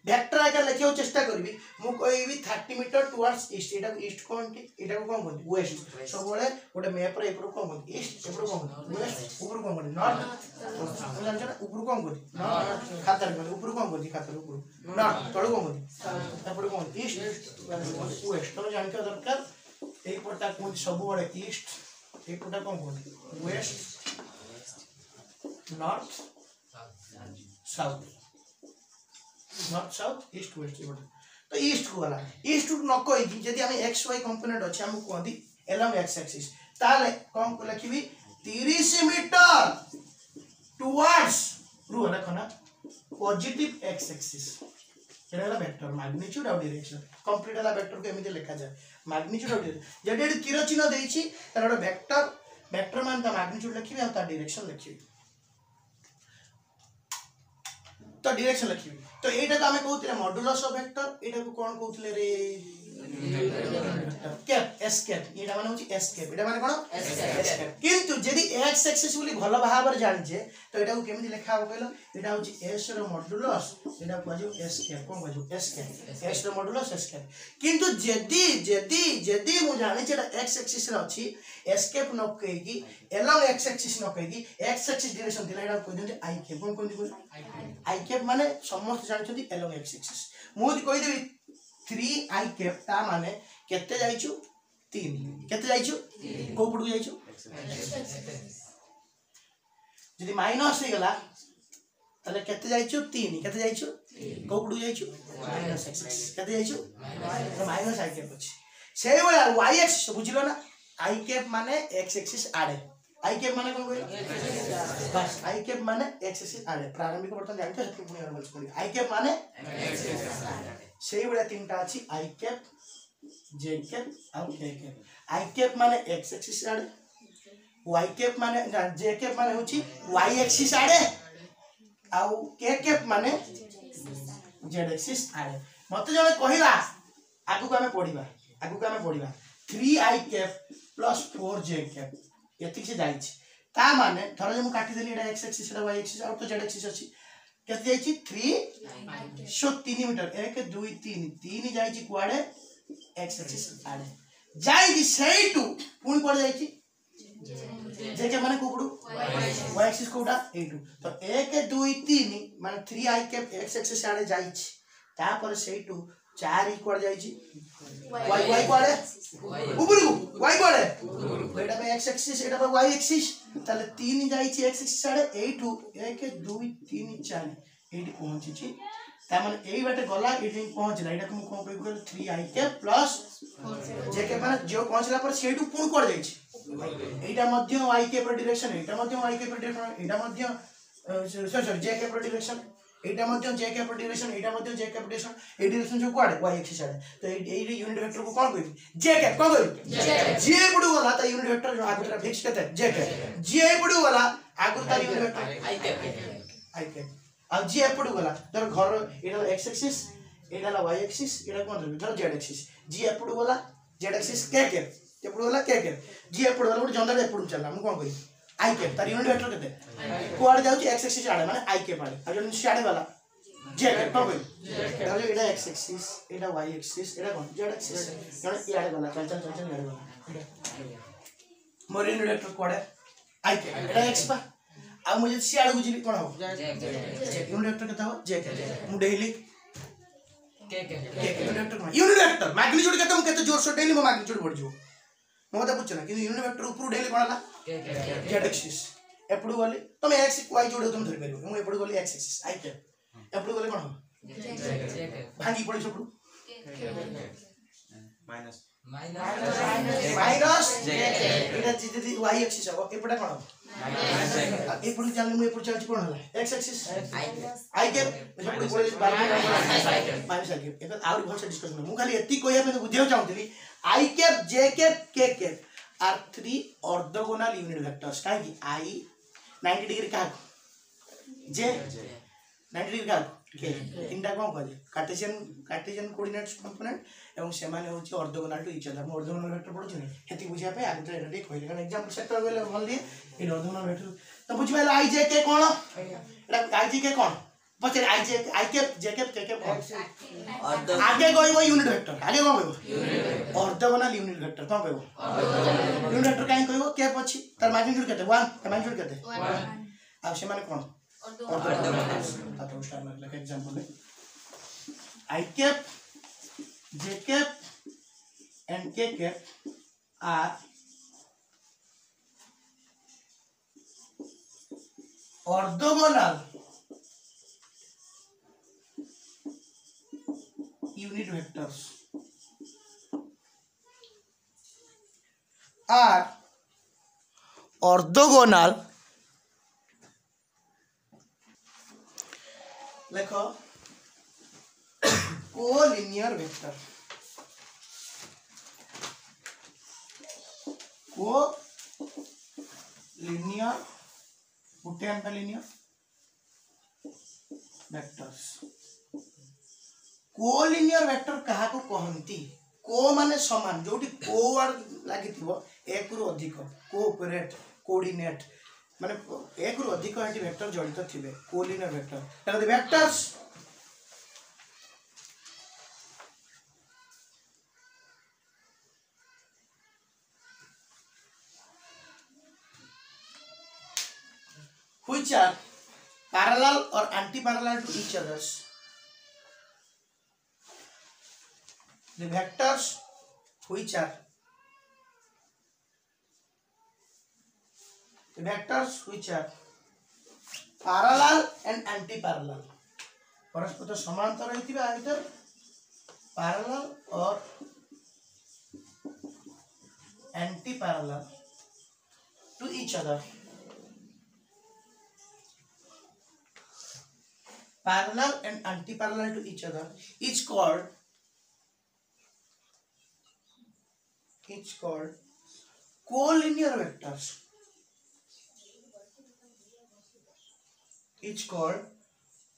वेक्टर आकार लिखियो चेष्टा करबी मु कहबी 30 मीटर टुवर्ड्स ईस्ट एटा को ईस्ट कोनटी एटा को कोन कोन वेस्ट सब बेले गोटे मैप रे ऊपर कोन कोन ईस्ट ऊपर कोन कोन वेस्ट ऊपर कोन कोन नॉर्थ हम जानछ ना ऊपर कोन कोन नॉर्थ खातर कोन ऊपर कोन कोन खातर ऊपर नॉर्थ तळ कोन कोन तापर कोन ईस्ट वेस्ट तो जान के दरकार एक पटा कोन सब बेले ईस्ट एक पटा कोन कोन west north south north south east west तो ईस्ट को वाला ईस्ट टू न कोई जदी हम एक्स वाई कंपोनेंट अछि हम कोंदी एलोंग एक्स एक्सिस ताले कौन को लिखिबी 30 मीटर टुवर्ड्स रू रखना पॉजिटिव एक्स एक्सिस एला वेक्टर मैग्नीट्यूड और डायरेक्शन कंप्लीट वाला वेक्टर को एमिति लिखा जाय मैग्नीट्यूड और जदी एडी तीर चिन्ह देइछि तार वेक्टर वेक्टर मान ता मैग्नीट्यूड लिखिबी और ता डायरेक्शन लिखिबी तो डायरेक्शन लिखिबी तो एटा तो हमें कहउतिले मॉड्यूलस ऑफ वेक्टर एटा को कोन कहउतिले रे कैप एस कैप एटा माने होची एस कैप एटा माने कोन एस कैप किंतु जदी एक्स एक्सिस बोली भलो भाबर जानिजे तो एटा को केमिति लिखा हो कहलो एटा होची एस रो मॉड्यूलस एटा कहजो एस कैप कोन कहजो एस कैप एस रो मॉड्यूलस एस कैप किंतु जदी मु जानि जेटा एक्स एक्सिस रे अछि एस कैप न कहिकी एलोंग एक्स एक्सिस न कहिकी एक्स एक्सिस डायरेक्शन दिला एटा कहि दे आई कैप कोन कोन आई कैप माने समस्त जानि एलोंग एक्स एक्सिस मु कहि देबी 3 आई कैप ता माने केते जाइछु 3 केते जाइछु को पडु जाइछु जदी माइनस हे गला तले केते जाइछु 3 केते जाइछु को पडु जाइछु माइनस एक्स केते जाइछु माइनस आई कैप अछि सेही वाला वाई एक्सिस बुझिलो ना आई कैप माने एक्स एक्सिस आडे आई कैप माने कोन कहलो बस आई कैप माने एक्स एक्सिस आडे प्रारंभिक वर्तन जानते हो पुनी और बोल पड़ी आई कैप माने एक्स एक्सिस सेही वाला तीनटा अछि आई कैप जे कैप और के कैप आई कैप माने एक्स एक्सिस आडे वाई कैप माने जे कैप माने होची वाई एक्सिस आडे और के कैप माने जेड एक्सिस आडे मते जने कहिला आगु को हमें पढिबा 3 आई कैप प्लस 4 जे कैप एति से जाई छी ता माने धर जे मु काटी देली एटा x axis iota y axis और तो जेड एक्सिस अछि केते जाई छी 3 सो 3 मीटर 1 2 3 जाई छी कुआडे एक्स एक्सिस आडे जाई छी सेही टू पुनी कोड जाई छी जे के माने कोपडू वाई एक्सिस कोडा ए2 तो 1 2 3 माने 3 आई कैप एक्स एक्सिस आडे जाई छी ता पर सेही टू 4 कोड जाई छी वाई वाई कोडे ऊपर को वाई कोडे एटा पे एक्स एक्सिस एटा पे वाई एक्सिस ताले 3 जाई छी एक्स एक्सिस आडे ए2 1 2 3 4 एटी पहुंची छी ता माने एई बाटे गला एटी पहुंचला एटा को कोन कहू 3 आई कैप प्लस जे के माने जो पहुंचला पर सेटू पुन कोड जाई छी एटा मध्य आई कैप डायरेक्शन एटा मध्य आई कैप डायरेक्शन एटा मध्य सॉरी जे कैप डायरेक्शन एटा मध्य जे कैप डायरेक्शन एटा मध्य जे कैप डायरेक्शन ए डायरेक्शन जो कोड वाई एक्सिस आडे तो एई यूनिट वेक्टर को कोन कहू जे कैप कोन कहू जे पडू वाला ता यूनिट वेक्टर आगुरा फिक्स करते जे कैप जे पडू वाला आगुरा यूनिट वेक्टर आई कैप अब जी एपडू वाला धर घर एटा x axis iota y axis एटा कोन धर जेड एक्सिस जी एपडू वाला जेड एक्सिस के एपडू वाला के जी एपडू वाला गोटे जंदर एपडू चलला हम कोन कहि आई कैप तार यूनिट वेक्टर केते कोआड जाउ एक्स एक्सिस आडे माने आई कैप आडे आ जन सियाडे वाला जे कैप कोन कहि ताले एटा x axis iota y axis एटा कोन जेड एक्सिस जन इयाडे वाला चल इयाडे वाला मोर यूनिट वेक्टर कोआडे आई कैप एटा एक्स पा आ मुझे सियाडे बुझिली कोन हो यूनिट वेक्टर केता हो जे कैप मु डेली के यूनिट वेक्टर मैग्नीट्यूड केता मु केते जोर से डेली मो मैग्नीट्यूड बढ़ जो मो बता पूछना कि यूनिट वेक्टर ऊपर डेली कोनला जेड एक्सिस एपड़ू गली तुम एक्स वाई जोड़े तुम धरि परिबो मु एपड़ू गली एक्स एक्सिस आई कैप एपड़ू गले कोन हो भांगी पड़ी सबड़ू माइनस माइनस एटा जिते वाई एक्सिस हो एपटा कोन हो एपड़ू जान मु एपड़ू चलची कोन होला एक्स एक्सिस आई कैप एपड़ू बोले माइनस आई कैप एकर आउर भल से डिस्कशन मु खाली एती कोया पे बुझियो चाहूतली I cap J cap K cap are three orthogonal unit vectors काहे कि आई 90 डिग्री का जे 90 डिग्री का के तीनटा कोन कहले कार्टेशियन कोऑर्डिनेट्स कंपोनेंट एवं से माने होची orthogonal to each other orthogonal vector पढु छु हेती बुझिया पे आगे तो एटा कहले कारण एग्जांपल सेक्टर गेले भल दिए इन ऑर्थोगोनल वेक्टर तो बुझिबा आई जे के कोन एटा आई जे के कोन पछे आई के जे के आगे कहबो यूनिट वेक्टर आगे कोन कहबो ऑर्थोगोनल यूनिट वेक्टर कोन कहबो यूनिट वेक्टर काहे कहबो के पछि तार मैग्नीट्यूड केते 1 तार मैग्नीट्यूड केते आ से माने कोन ऑर्थोगोनल तातो स्टार मारले के एग्जांपल ले I cap J cap and K cap are orthogonal unit vectors are orthogonal लिखो collinear vector collinear गुटे अंक linear vectors कोलिनियर वेक्टर कहा को कहंती को माने समान जोटी को वर्ड लागिथिबो एक रु अधिक कोऑपरेट कोऑर्डिनेट माने एक रु अधिक एंटी वेक्टर जड़ित थिबे collinear vector the vectors which are parallel or anti-parallel to each others. The vectors which are parallel and anti-parallel. परस्पर समांतर रहिथिबा either parallel or anti-parallel to each other. Parallel and anti-parallel to each other is called collinear vectors. It's called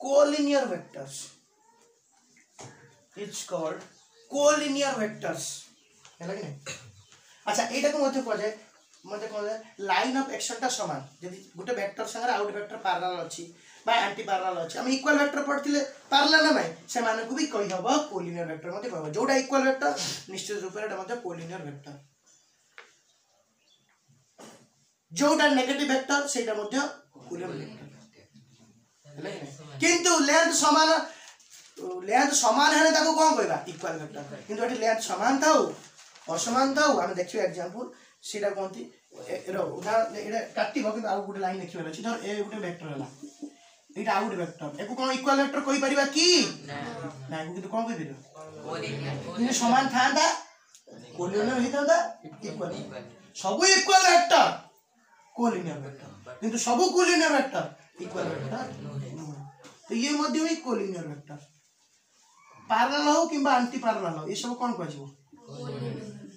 collinear vectors. It's called collinear vectors. है लगे नहीं? अच्छा एटा को मध्य कहले लाइन ऑफ एक्शन टा समान यदि गुटे वेक्टर संगे आउट वेक्टर पैरेलल अछि बा एंटी पैरेलल अछि हम इक्वल वेक्टर पढ़थिले पैरेलल ना भाई से माने को भी कहि हबो कोलिनियर वेक्टर मते कहबो जोडा इक्वल वेक्टर निश्चित रूप रे मते कोलिनियर वेक्टर जोडा नेगेटिव वेक्टर सेटा मते कोलिनियर वेक्टर किंतु लेंथ समान है ताको कोन कहबा इक्वल वेक्टर किंतु एठी लेंथ समान थाउ असमान थाउ हम देखियो एग्जांपल सीधा कोनती एरो उदाहरण एटा काटी बकिन आउ गुटे लाइन लिखिबा अछि धर ए गुटे वेक्टर हला एटा आउट वेक्टर एको कोन इक्वल वेक्टर कहि परिबा की ना किंतु कोन कहि परिबा कोलिनियर समान थांदा कोलिनियर हितांदा इक्वल सब इक्वल वेक्टर कोलिनियर वेक्टर किंतु सब कोलिनियर वेक्टर इक्वल वेक्टर तो ये मध्य में कोलिनियर वेक्टर पैरेलल हो किबा एंटी पैरेलल हो ये सब कोन कहजिवो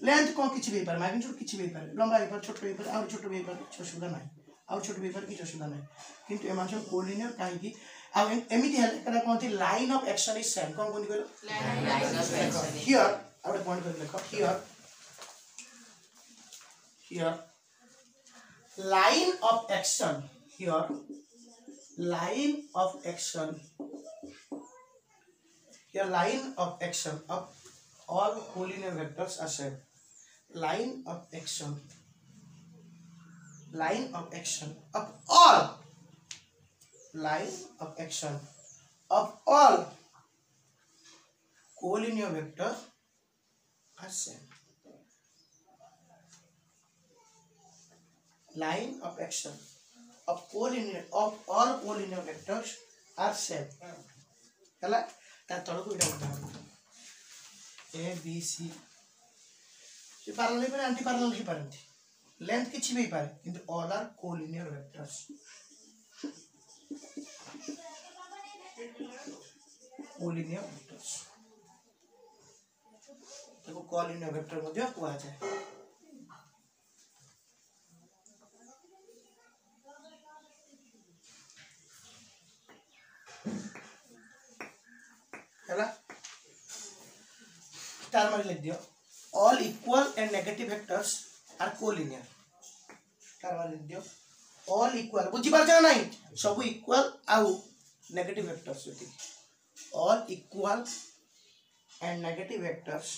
लेंथ को किछि भी पर मैग्नीट्यूड किछि भी पर लंबा भी पर छोट भी पर और छोट भी पर सुविधा नहीं और छोट भी पर किछि सुविधा नहीं किंतु ए मानस कोलिनियर काहे कि आ एमिति हेले करा कोनथि line of action is same कोन कोन कहलो line of action here out point कर लिखो here line of action here line of action here line of action of all collinear vectors are same line of action of all line of action of all collinear vectors are same line of action of all collinear vectors are same हला ता तळ को इडा उदाहरण ए बी सी ये पैरेलल में एंटी पैरेलल ही पारंती लेंथ किछि भी पारे किंतु all are collinear vectors collinear vectors देखो कोलिनियर वेक्टर मध्ये कुआ जाय हला स्टार मार लिख दियो all equal and negative vectors are collinear star मार लिख दियो all equal बुझी पार जाना नहीं सब equal आउ negative vectors होती all equal and negative vectors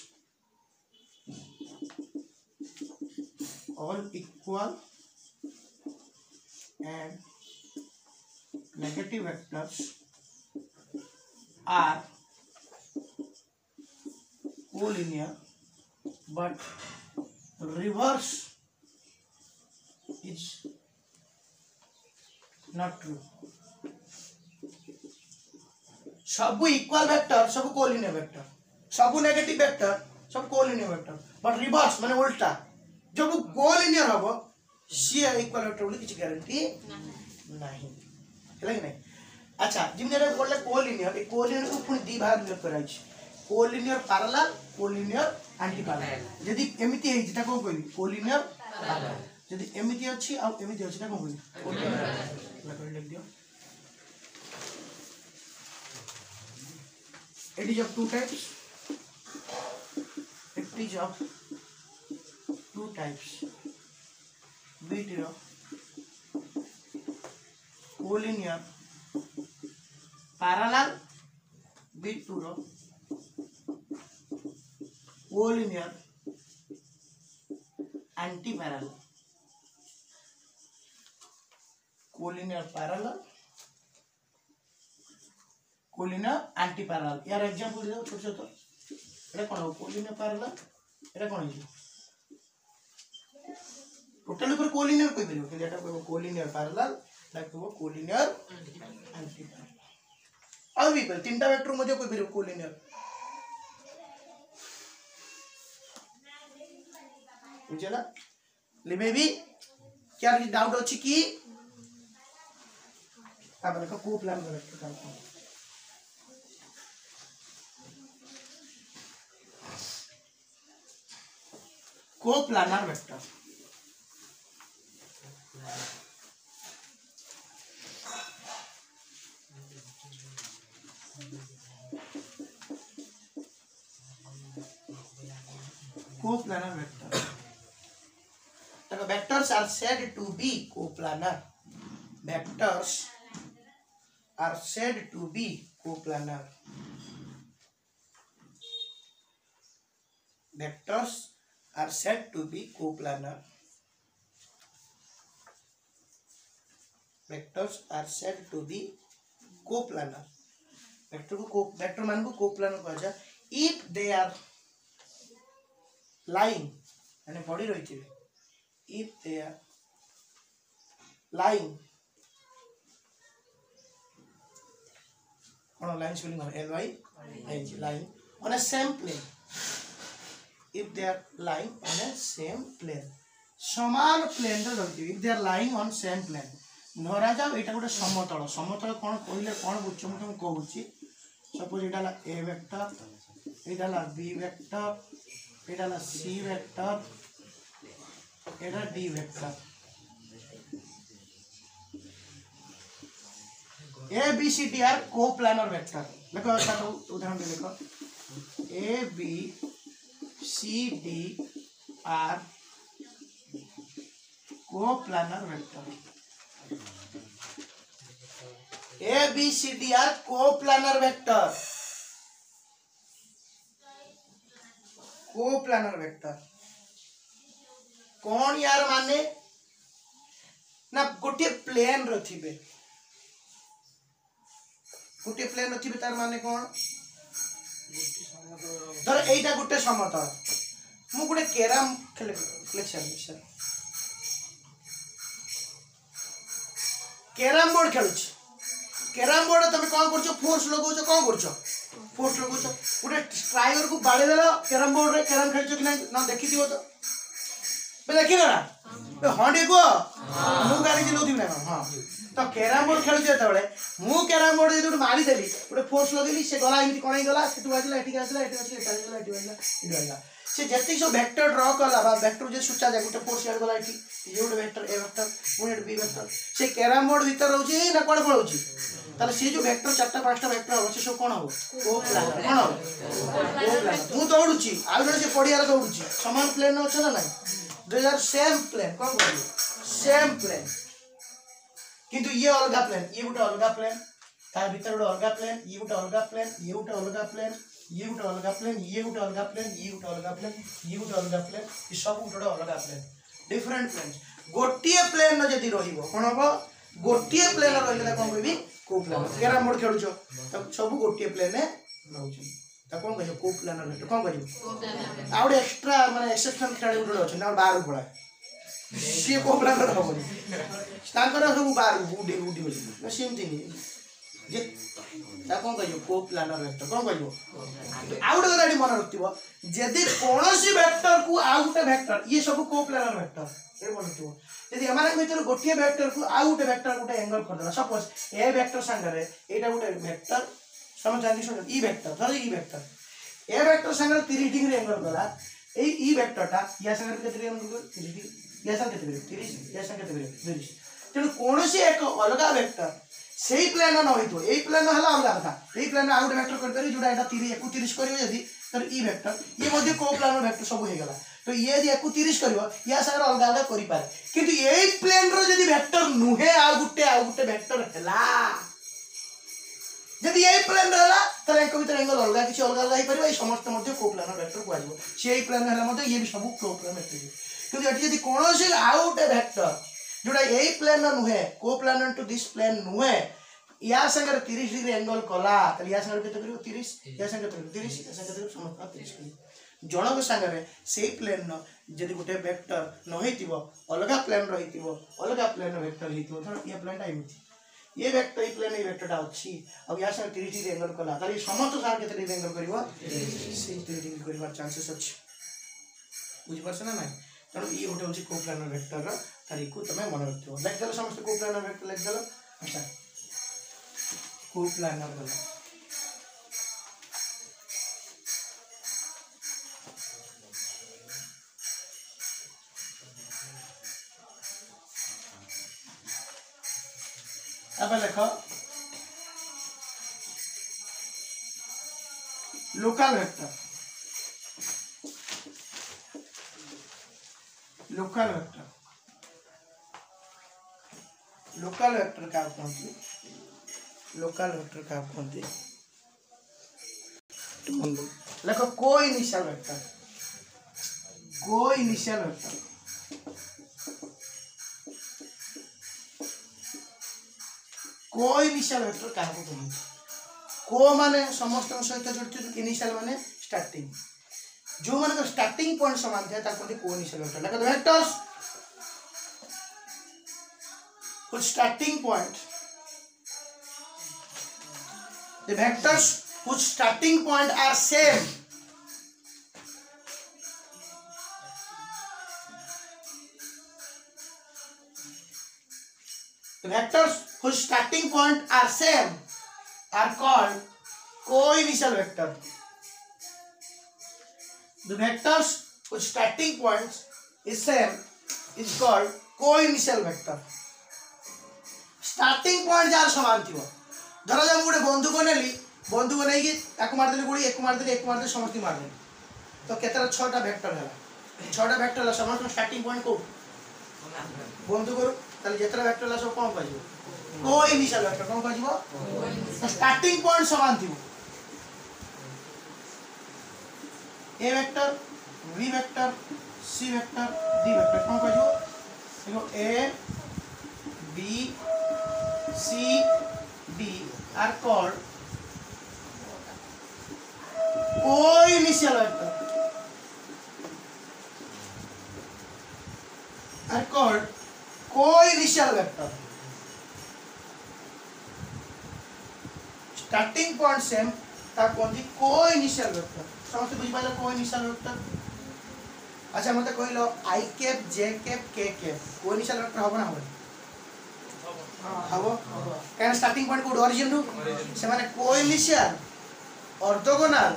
all equal and negative vectors are collinear but reverse is not true सब इक्वल वेक्टर सब कोलिनियर वेक्टर सब नेगेटिव वेक्टर सब कोलिनियर वेक्टर बट रिवर्स माने उल्टा जब कोलिनियर हबो सी इक्वल वेक्टर बोली किछ गारंटी नहीं हैला कि नहीं अच्छा जिमने बोलले कोलिनियर ए कोलिनियर को पुनी दी भाग में कराई छी collinear parallel collinear anti parallel यदि एमिति है जेटा को कहली कोलिनियर पैरेलल यदि एमिति अछि आ एमिति अछि ता को कहली कोलिनियर पैरेलल लिख दियो it is of two types B0 collinear parallel B2 collinear anti parallel collinear parallel collinear anti parallel यार एग्जांपल दे छोट छोट एटा कोन हो कोलिनियर पैरेलल एटा कोन हो टोटल ऊपर कोलिनियर कोइ बेलो कि एटा को कोलिनियर पैरेलल लाइक को कोलिनियर एंटी पैरेलल और भी तीनटा वेक्टर मध्ये कोइ बेलो कोलिनियर बुझला लेबे भी क्या डाउट अछि कि अब देखो को प्लान वेक्टर का कोप्लानर वेक्टर कोप्लानर वेक्टर देखो vectors are said to be coplanar vectors are said to be coplanar vectors are said to be coplanar vectors are said to be coplanar vector मान को coplanar कहा जाए if they are lying यानी बॉडी रही थी if they are lying on a line spelling of lying lying on a same plane if they are lying on a same plane समान प्लेन रे रहती if they are lying on same plane नरा जाओ एटा गोटे समतल कोन कहले कोन बुझछ म तुम कहूची suppose Etah La a vector Etah La b vector Etah La c vector Etah d vector a b c d are coplanar vector देखो एटा उदाहरण दे देखो a b C D are coplanar vector. A B C D are coplanar vector. Coplanar vector. कौन यार माने ना गोटे प्लेन रथिबे गोटे प्लेन रथिबे तार माने कौन धर एटा गोटे समतल मु गोटे कैरम खेले सर कैरम बोर्ड खेलुछ कैरम बोर्ड तुम कौन कर फोर्स लगौछ कौन कर फोर्स लगौछ गोटे स्ट्राइकर को बाड़े देल कैरम बोर्ड रे कैरम खेलछ कि ना देखि दियो तो देखी ना हाँ टे कह मु गाड़ी चलाऊथी ना हाँ तो कैरम बोर्ड खेलुछ जेतबेले मु कैरम बोर्ड जो मारी देली गोटे फोर्स लगेली से गला एमती कण गला सेटू बाजिला एठी आसला एठी आसला एठी आसला एठी बाजिला एठी बाजिला से जति सब वेक्टर ड्रॉ कला बा वेक्टर जे सूचा जाय गोटे फोर्स याड गला एठी ये गोटे वेक्टर ए वेक्टर पुणी बी वेक्टर से कैरम बोर्ड भीतर रहउची ना कोन पळउची ताले से जो वेक्टर चारटा पांचटा वेक्टर हो से सब कोन हो को प्लान कोन हो को प्लान मु दौड़ुची आ जने से पडियार दौड़ुची समान प्लेन न छ ना नाही दे आर सेम प्लेन कोन करियो सेम प्लेन किंतु ये अलगा प्लेन ये गोटे अलगा प्लेन तार भीतर गोटे अलगा प्लेन ये गोटे अलगा प्लेन ये गोटे अलगा प्लेन ये गोटे अलगा प्लेन ये गोटे अलगा प्लेन ये गोटे अलगा प्लेन ये गोटे अलगा प्लेन ये सब गोटे अलगा प्लेन डिफरेंट प्लेन गोटिए प्लेन जदि रहिबो कोन हबो गोटिए प्लेन रहिले कोन कहबी को प्लेन कैरम बोर्ड खेलुछो त सब गोटिए प्लेन रहउछ त कोन कहजो को प्लेन रहतो कोन कहजो आ गोटे एक्स्ट्रा माने एक्सेप्शन खेलाड़ी गोटे अछि ना बाहर पळा सी को प्लेन रहबो तांकर सब बाहर उडी उडी बोली सेमती नहीं जे ता कोन कहजो को प्लेन रहतो कोन कहजो आ गोटे गाडी मन रखतिबो जदि कोनोसी वेक्टर को आ गोटे वेक्टर ये सब को प्लेन वेक्टर ए बनतिबो यदि हमारे भीतर गोटिए वेक्टर को आ गोटे वेक्टर गोटे एंगल कर देला सपोज ए वेक्टर संगरे एटा गोटे वेक्टर समझ जानी सुन ई वेक्टर धर ई वेक्टर ए वेक्टर संगरे 30 डिग्री एंगल गला ए ई वेक्टरटा या संगरे केते एंगल 30 डिग्री या संगरे केते 30 या संगरे केते 30 तेनु कोनोसी एक अलगा वेक्टर सेही प्लेन न होइतो एई प्लेन हला अलगा कथा एई प्लेन आ गोटे वेक्टर कर देली जोडा एटा 30 31 करियो यदि तर ई वेक्टर ये मध्ये को प्लेन वेक्टर सब हो गेला तो ये यदि 31 करियो या संगरे अलगा अलगा करि पारे किंतु एई प्लेन रो यदि वेक्टर नुहे आ गुटे वेक्टर हला यदि एई प्लेन रहला त एक भीतर एंगल अलगा किछि अलगा अलगा ही परिबो ए समस्त मध्ये को प्लेन वेक्टर को आइबो से एई प्लेन हला मध्ये ये भी सब को प्लेन वेक्टर किंतु एटी यदि कोनोसी आ गुटे वेक्टर जोडा एई प्लेन नुहे को प्लेन टू दिस प्लेन नुहे या संगे 30 डिग्री एंगल कला त या संगे केते करियो 30 या संगे 30 या संगे समस्त 30 करियो जनक संगे से प्लेन न जदि गोटे वेक्टर न हेतिबो अलगा प्लेन रहितिबो अलगा प्लेन वेक्टर हेतिबो धर ये प्लेन एमिति ये वेक्टर ये प्लेन ये वेक्टरटा अछि अब या संगे 30 डिग्री एंगल कला त ये समस्त संगे केते डिग्री एंगल करिवो से 30 डिग्री करिवार चांसेस अछि बुझि परछ ना नाही कारण ये गोटे अछि को प्लेन वेक्टर र तारिख तमे मन रखियो लाइक देलो समस्त को प्लेन वेक्टर लाइक देलो अच्छा को प्लानर गला अब लिखो local vector local vector local vector का कहते लोकल वेक्टर का कहते देखो कोई इनिशियल वेक्टर कोई इनिशियल वेक्टर का कहते को माने समस्त सहित जड़ित इनिशियल माने स्टार्टिंग जो माने स्टार्टिंग पॉइंट समान थे ताको कहते को इनिशियल वेक्टर देखो vectors whose starting point the vectors whose starting point are same the vectors whose starting point are same are called co-initial vector the vectors whose starting point is same is called co-initial vector starting point jar समान थी धर जा गोटे बंदूक नेली बंदूक नहीं कि ताको मार देली गोली एक मार देली समस्त मार देली तो केतरा 6टा वेक्टर हला 6टा वेक्टर हला समस्त स्टार्टिंग पॉइंट को बंदूक करू ताले जेतरा वेक्टर हला सब कोन कहजिवो को इनिशियल वेक्टर कोन कहजिवो तो स्टार्टिंग पॉइंट समान थी A vector B vector C vector D vector कोन कहजिवो देखो A B C, D are called co-initial vector. Are called co-initial vector. Starting point same ता कोनती कोई इनिशियल वेक्टर समस्त बुझ पाइला कोई इनिशियल वेक्टर अच्छा मते कहलो आई cap J cap K cap कोई इनिशियल वेक्टर होबो ना होबो कारण स्टार्टिंग पॉइंट को ओरिजिन रु से माने कोई इनिशियल ऑर्थोगोनल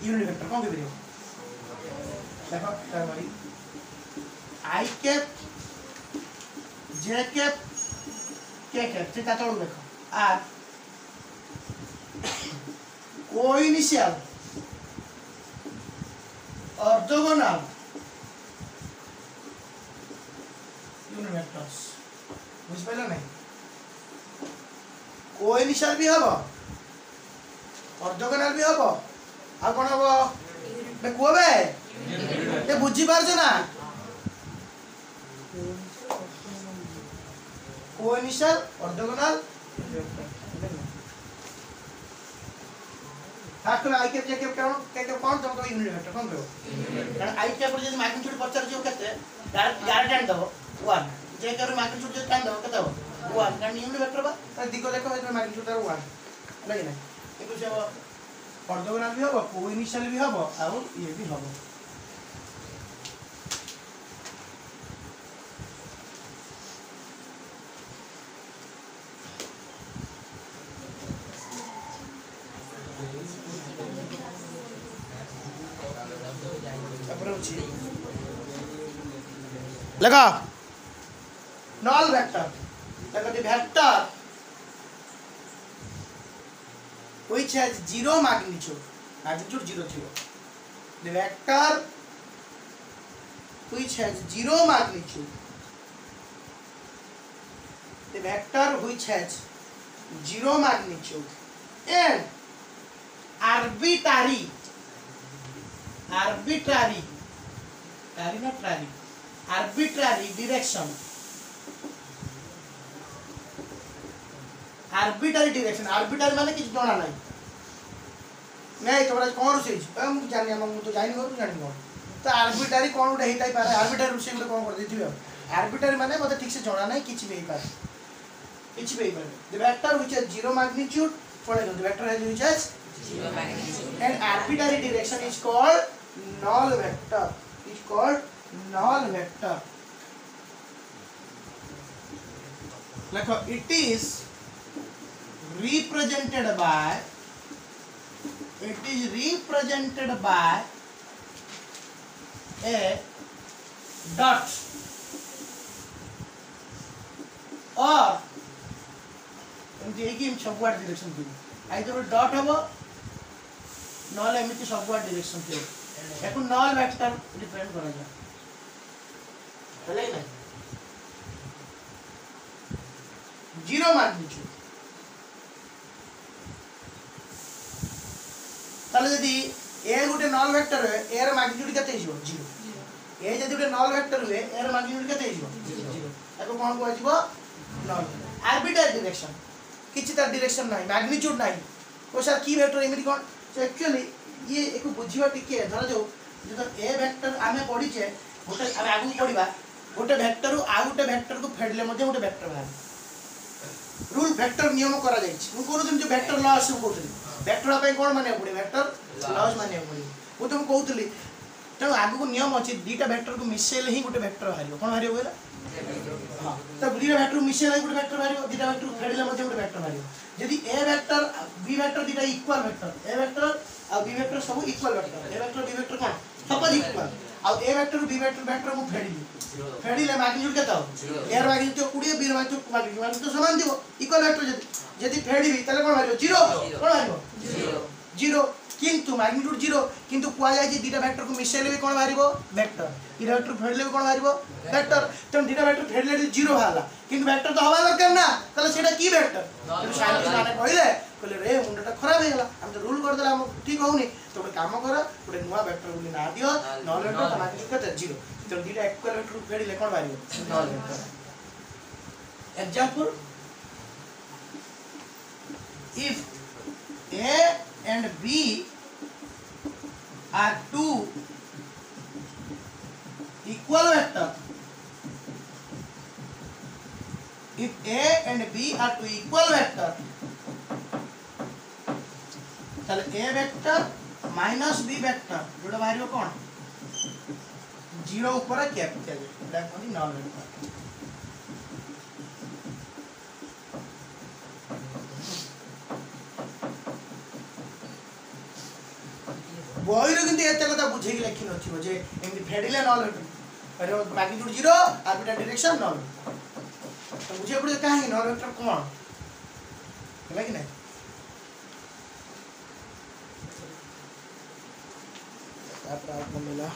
यूनिट वेक्टर कोन के देखो तारी आई cap J cap K cap से तातोड़ देखो आ कोई इनिशियल ऑर्थोगोनल यूनिट वेक्टर्स बुझ पाइला नहीं कोई इनिशियल भी हबो ऑर्थोगोनल भी हबो आ कोन हबो बे कोबे ए बुझी पारछ ना कोई इनिशियल ऑर्थोगोनल हाकला आई कैप जे कैप कौन तुम को यूनिट वेक्टर कौन कहो कारण आई कैप पर जे मैग्नीट्यूड पचार जो केते डायरेक्ट जान दो 1 जे कैप मैग्नीट्यूड जे कान दो केते हो 1 कारण यूनिट वेक्टर बा त दिगो देखो ए मैग्नीट्यूड तार 1 लगे ना एतो से ऑर्थोगोनल भी हबो को इनिशियल भी हबो आ ये भी हबो लगा null vector लगा the vector which has zero magnitude 0 0 the vector which has zero magnitude the vector which has zero magnitude and arbitrary direction arbitrary माने किछ जणा नाही नहीं तोरा कोन रुसे हम जानि हम तो जानि करू जानि कोन तो आर्बिट्ररी कोन उठे हेताई पारे आर्बिट्ररी रुसे उठे कोन कर देथिबे आर्बिट्ररी माने मते ठीक से जणा नाही किछ भी पारे the vector which has zero magnitude पढे the vector has which has zero magnitude and arbitrary direction is called null vector देखो it is represented by a dot or एमती कि सबवाट डायरेक्शन थी आइदर डॉट हबो नले एमती सबवाट डायरेक्शन थी एको नल वेक्टर डिपेंड करा जा चले ना जीरो मैग्नीट्यूड ताले यदि ए गुटे नल वेक्टर है ए र मैग्नीट्यूड केते हिजो 0 ए यदि गुटे नल वेक्टर हुए ए र मैग्नीट्यूड केते हिजो 0 एको कोन को हिजो नल आर्बिट्ररी डायरेक्शन किछि तार डायरेक्शन नाही मैग्नीट्यूड नाही ओ सर की वेक्टर एमिति कोन सो एक्चुअली ये एको बुझिबा टिके धर जो जब ए वेक्टर आमे पढी छे गोटे आमे आगु पढिबा गोटे वेक्टर आ गोटे वेक्टर को फेडले मध्ये गोटे वेक्टर बाहर रूल वेक्टर नियम करा जाय छी मु कोन दिन जो वेक्टर लॉस कहतली वेक्टर पे कोन माने पड़े वेक्टर लॉस माने पड़े मु तुम कहतली त आगु को नियम अछि दीटा वेक्टर को मिसेले ही गोटे वेक्टर बाहरियो कोन बाहरियो बोला हां त दीटा वेक्टर मिसेले गोटे वेक्टर बाहरियो दीटा वेक्टर फेडले मध्ये गोटे वेक्टर बाहरियो यदि ए वेक्टर बी वेक्टर दीटा इक्वल वेक्टर ए वेक्टर आ बी वेक्टर सब equal vector A vector B vector कोन सब इक्वल आ ए वेक्टर बी वेक्टर को फेडिले मैग्नीट्यूड केता हो ए र मैग्नीट्यूड 20 बी र मैग्नीट्यूड तो समान दिबो इक्वल वेक्टर यदि फेडिबी तले कोन बाहरियो 0 कोन बाहरियो 0 किंतु मैग्नीट्यूड 0 किंतु कुआ जाय जे दीटा वेक्टर को मिसेले भी कोन बाहरिबो वेक्टर दीटा वेक्टर फेडले भी कोन बाहरिबो वेक्टर तम दीटा वेक्टर फेडले 0 भाला किंतु वेक्टर तो हवा दरकार ना तले सेटा की वेक्टर साइंटिस्ट माने कहले रे मुंडटा खराब हेला हम तो रूल कर देला हम ठीक होउनी तो काम कर गोटे नुवा वेक्टर बोली ना दियो नल वेक्टर मैग्नीट्यूड केते 0 तो दीटा इक्वल वेक्टर फेडले कोन बाहरिबो null vector example if A and B are two equal vector, if A and B are two equal vector, ताले ए वेक्टर माइनस बी वेक्टर जोड़ा बाहर कौन 0 ऊपर कैपिटल दैट कोनी नॉन वेक्टर बॉय रो किंतु एते कथा बुझे कि लिखि नथिबो जे एमि फेडिले नॉन वेक्टर अरे मैग्नीट्यूड 0 आर्बिट्ररी डायरेक्शन नॉन तो बुझे पड़े काहे नॉन वेक्टर कोन है कि नहीं प्राप्त मिला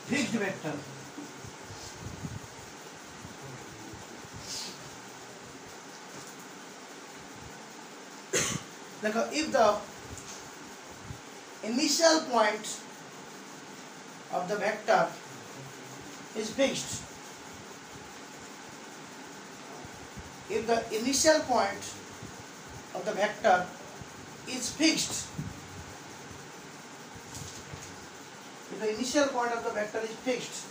फिक्स्ड वेक्टर देखो if the initial point of the vector is fixed, if the initial point of the vector is fixed, if the initial point of the vector is fixed,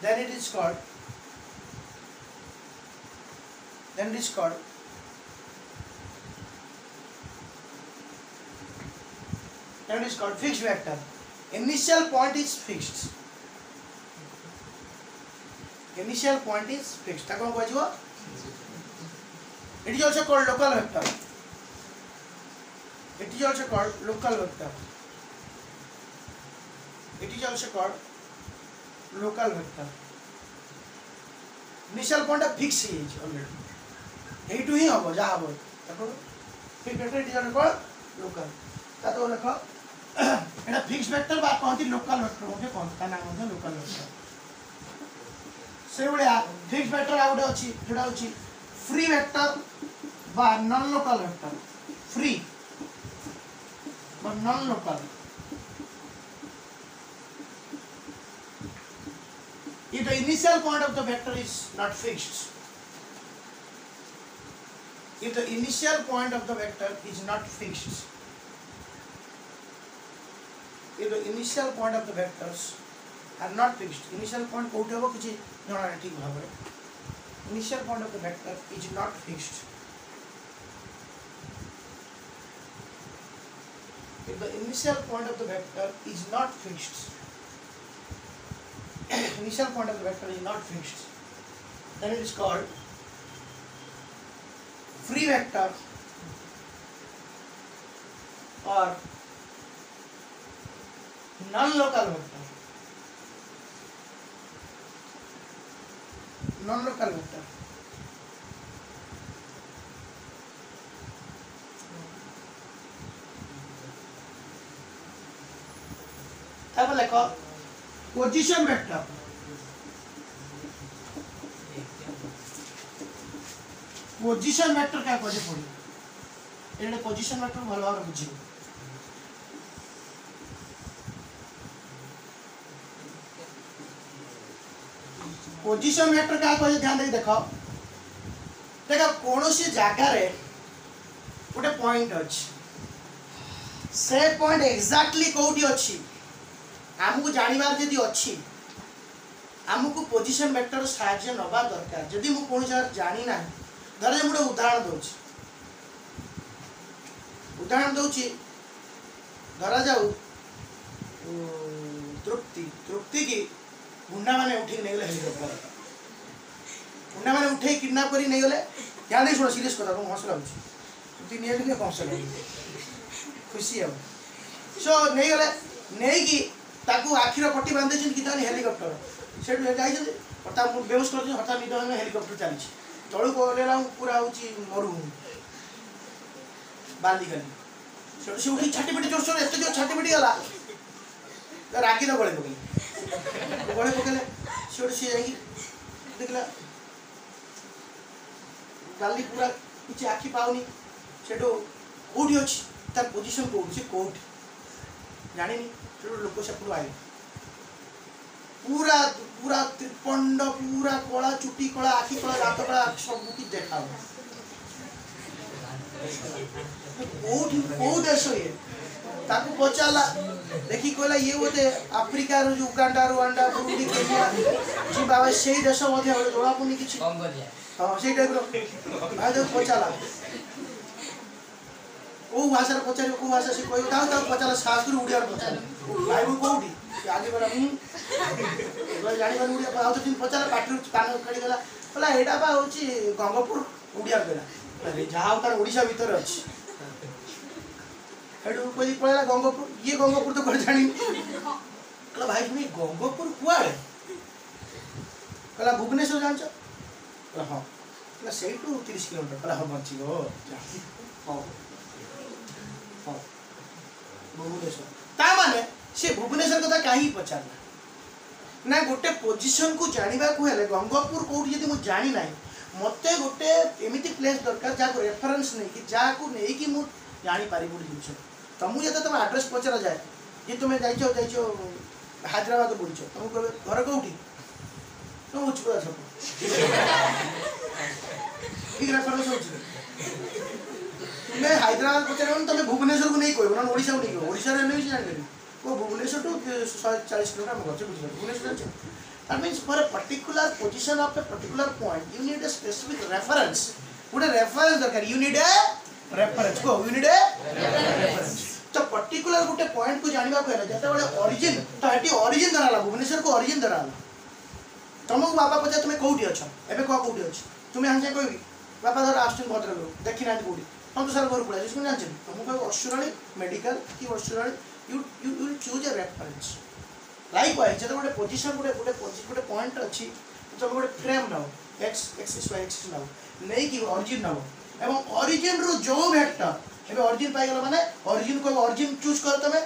then it is called fixed vector. Initial point is fixed. Initial point is fixed. ताको कौन बोझो? It is also called local vector. It is also called local vector. It is also called local vector. Initial point of fix है already. यही तो ही होगा जहाँ बोल. ताको fixed vector it is also called local. तातो देखो एटा फिक्स्ड वेक्टर बा कहती लोकल वेक्टर होते कोन ता नाम होते लोकल वेक्टर से बड़िया फिक्स्ड वेक्टर आउट अछि जोडा अछि फ्री वेक्टर बा नॉन लोकल वेक्टर फ्री बा non local if the initial point of the vector is not fixed if the initial point of the vector is not fixed if the initial point of the vectors are not fixed initial point कोउटे हो किछि जणा नै ठीक भाबरे initial point of the vector is not fixed if the initial point of the vector is not fixed initial point of the vector is not fixed then it is called free vector or non-local vector non-local vector तब लिखो पोजीशन वेक्टर पोजीशन वेक्टर क्या कहे पड़ी एने पोजीशन वेक्टर भलो भाव बुझियो पोजीशन वेक्टर क्या कहे ध्यान दे देखो देखो कोनोसी जागा रे गोटे पॉइंट अछि से पॉइंट एग्जैक्टली कोठी अछि हमकु जानिबार जदी अछि हमकु पोजीशन वेक्टर सहाय्य नबा दरकार जदी मु कोन जगह जानि ना धरे मुडे उदाहरण दउछि धरा जाऊ तृप्ति की गुंडा माने उठी नहीं गले हेलीकॉप्टर गुंडा माने उठे किडनैप करी नहीं गले ध्यान दे सुनो सीरियस कथा को हंस लाउछ तृप्ति नहीं गले कौन से खुशी है सो नहीं गले नहीं की ताकू आखिर पट्टी बांधे छिन कितानी हेलीकॉप्टर सेट जाई छ पता बेहोश कर हटा निद में हेलीकॉप्टर चली छ तळु को लेला पूरा होची मरु बांधी गली सेट से उठी छाटी पिटी जोर जोर एते जो छाटी पिटी गला तो राखी तो गळे पकेले सेट से जाई देखला गाली पूरा कुछ आखी पाउनी सेटो कोठी अछि तार पोजीशन कोठी कोठी जानि नी सेटो लोक सेपु आइ पूरा पूरा त्रिपंड पूरा कला चुटी कला आखी कला दांत कला सब की देखा कोठी को देश ये ताकू पचाला देखी कहला ये बोधे अफ्रिका रो उगांडा रुवांडा बुरुंडी केन्या जी बाबा सेही देश मध्ये होले जोड़ा पुनी किछि कंगोलिया हां सेही टाइप रो आ जो पचाला ओ भाषा पचारे को भाषा से कोई ताऊ पचाला शास्त्री उड़िया पचाला भाई वो कोठी आगे बड़ा एगो जानि बन उड़िया आउ तो दिन पचाला पाटी कान खड़ी गला बोला एटा बा होची गंगपुर उड़िया बेला अरे जाओ तार ओडिशा भीतर अछि हेडू कोई पळला गंगपुर ये गंगपुर तो कर जानी कहला भाई तुम गंगपुर कुआड़े कहला भुवनेश्वर जानछ कहला हां कहला सेही टू 30 किलोमीटर कहला हां बंची गो हां हां भुवनेश्वर ता माने से भुवनेश्वर कथा काहे पचारला ना गोटे पोजीशन को जानिबा को हेले गंगपुर कोठी यदि मु जानि नाही मते गोटे एमिति प्लेस दरकार जा को रेफरेंस नै कि जा को नै कि मु जानि पारि बुडी जिंस तुम जब तुम एड्रेस पचरा जाए ये तुम्हें जाइछो हैदराबाद बुलछो तुम कह घर कौटी तुम उच्च छप ठीक रेफरेंस हो तुम्हें हैदराबाद पचरा तुम भुवनेश्वर को नहीं कहबो ना ओडिशा को नहीं कहबो ओडिशा रे नहीं जानि को भुवनेश्वर टू 140 किलोमीटर हम घर बुझलो Bhubaneswar that means for a particular position of a particular point you need a specific reference what a reference दरकार you need a reference को you need a reference तो पर्टिकुलर गोटे पॉइंट को जानिबा को हेले जते बळे ओरिजिन तो हेटी ओरिजिन धराला भुवनेश्वर को ओरिजिन धराला तुमको बाबा पचा तुमे कोठी अछ एबे को कोठी अछ तुमे हम जे कहबी बाबा धर आस्टिन भद्रक देखि ना कोठी हम तो सर घर पळे जिसको जानछ तुमको अश्योरली मेडिकल की अश्योरली you choose a reference likewise जते गोटे पोजीशन गोटे पॉइंट अछि तो गोटे frame now x axis y axis now नै कि ओरिजिन नाउ एवं ओरिजिन रो जो वेक्टर एबे ओरिजिन पाइ गेला माने ओरिजिन को ओरिजिन चूज कर तमे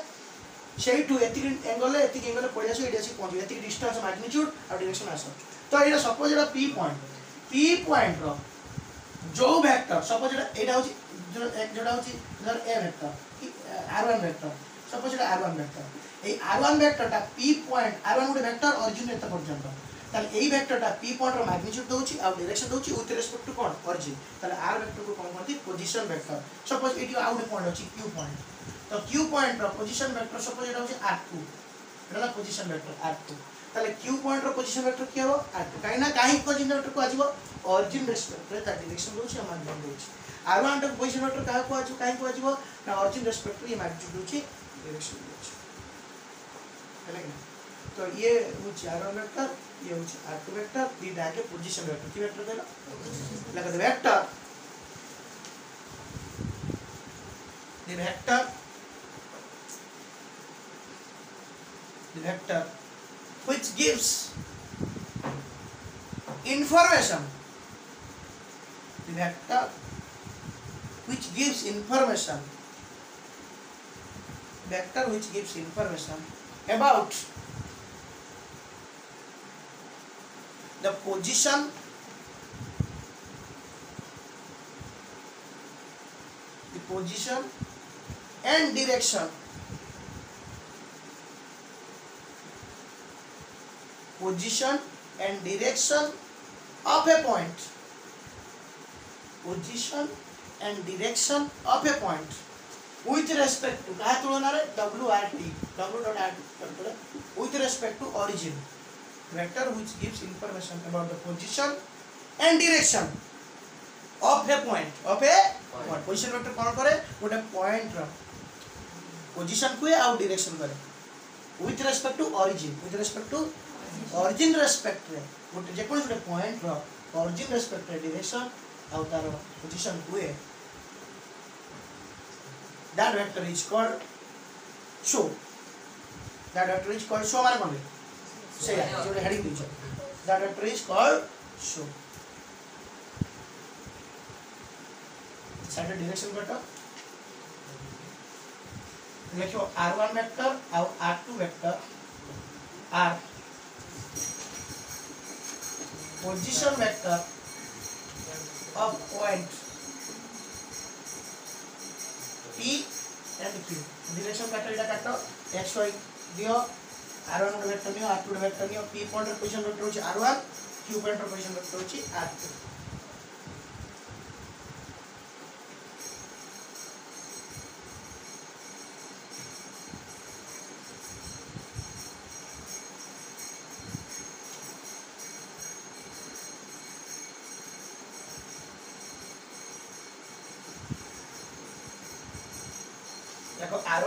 सेही टू एतिक एंगल पड़िया से एडिया से पहुंच एतिक डिस्टेंस मैग्नीट्यूड और डायरेक्शन आसो तो एटा सपोज एटा p पॉइंट रो जो वेक्टर सपोज एटा होची जोडा होची जर a vector r1 vector suppose एटा r1 वेक्टर ए r1 वेक्टर ता p पॉइंट r1 गोटे वेक्टर ओरिजिन एत पर्यंत ताले एई वेक्टर टा p पॉइंट रो मैग्नीट्यूड दोची आ डायरेक्शन दोची विथ रिस्पेक्ट टू कोन ओरिजिन ताले r वेक्टर को कोन करती पोजीशन वेक्टर सपोज एटी आउट पॉइंट अछि q पॉइंट तो q पॉइंट रो पोजीशन वेक्टर सपोज एटा होची r2 एटा पोजीशन वेक्टर r2 ताले q पॉइंट रो पोजीशन वेक्टर की हो r2 काई पोजीशन वेक्टर को आजिवो ओरिजिन रिस्पेक्ट रे ता डायरेक्शन दोची आ मैग्नीट्यूड दोची r1 रो पोजीशन वेक्टर काई को आजिवो ना ओरिजिन रिस्पेक्ट रे मैग्नीट्यूड दोची डायरेक्शन दोची हेले तो ये होची r1 वेक्टर ये होची r2 वेक्टर दी डाके पोजीशन वेक्टर की वेक्टर देला लगा दे vector the vector which gives information the vector which gives information about the position and direction of a point with respect to का तुलना रे w.r.t with respect to origin vector which gives information about the position and direction of a point position vector कोन करे गोटे पॉइंट रो पोजीशन को आ डायरेक्शन करे with respect to origin respect रे गोटे जे कोन गोटे पॉइंट रो origin respect रे डायरेक्शन आ तार पोजीशन को that vector is called show माने कोन से जोटे हेडिंग दिछ that vector is called show side direction vector देखो r1 वेक्टर और r2 vector r position vector of point p and q direction vector इटा काटो xy दियो r1 वेक्टर नियो r2 वेक्टर नियो p पॉइंट पोजीशन वेक्टर होची r1 q point position vector होची r2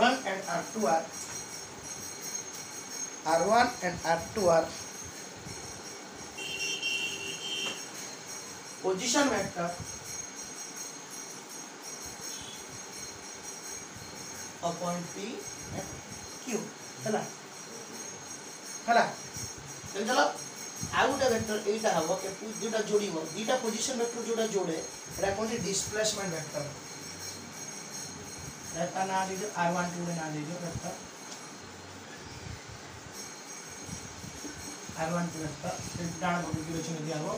R1 and R2 are R1 and R2 are position vector of point P and Q है चलो आउ गोटे वेक्टर एटा हबो के दुटा जोड़ीबो दुटा पोजीशन वेक्टर जोटा जोड़े एटा कोन डिस्प्लेसमेंट वेक्टर एटा ना दीजिए R12 रे ना दीजिए वेक्टर R12 वेक्टर डाण बटु डायरेक्शन दिया हबो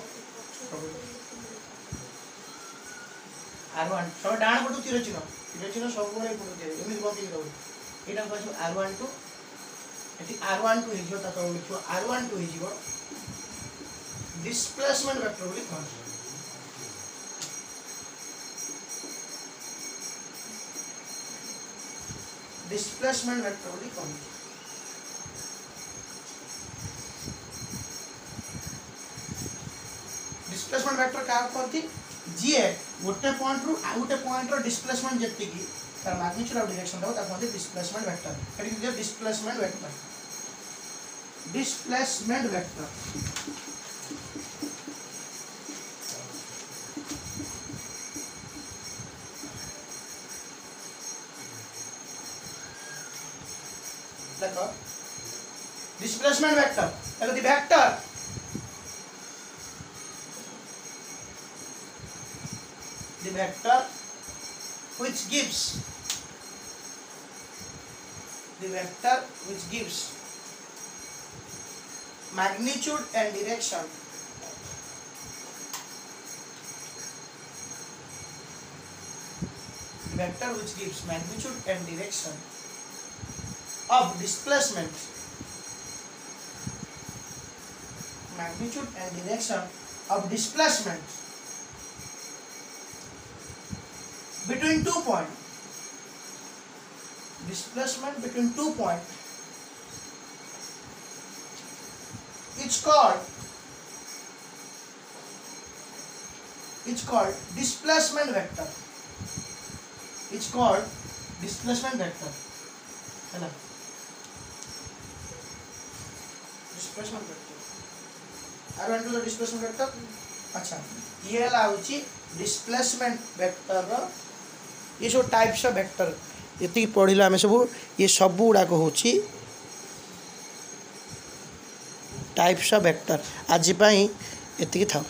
R1 सब डाण बटु डायरेक्शन सब बळे पडु दे एमि बकी रहउ एटा कहू R12 एटी R12 हेजियो ता तो लिखो R12 हेजियो डिस्प्लेसमेंट वेक्टर बोली कहू डिस्प्लेसमेंट वेक्टर बोली कहू डिस्प्लेसमेंट वेक्टर का कहती जी गोटे पॉइंट रु आ गोटे पॉइंट रो डिस्प्लेसमेंट जति की तार मैग्नीट्यूड ऑफ डायरेक्शन दो ता कहते डिस्प्लेसमेंट वेक्टर एटी दियो डिस्प्लेसमेंट वेक्टर देखो डिस्प्लेसमेंट वेक्टर देखो the vector which gives magnitude and direction of displacement between 2 points. Displacement between 2 points. It's called displacement vector. It's called displacement vector. है displacement vector. I want to the displacement vector. अच्छा ये लाउची डिस्प्लेसमेंट वेक्टर ये सब टाइप्स ऑफ वेक्टर ये पढ़िला आम सब ये सब गुड़ाक होची टाइप्स ऑफ वेक्टर आज ये था।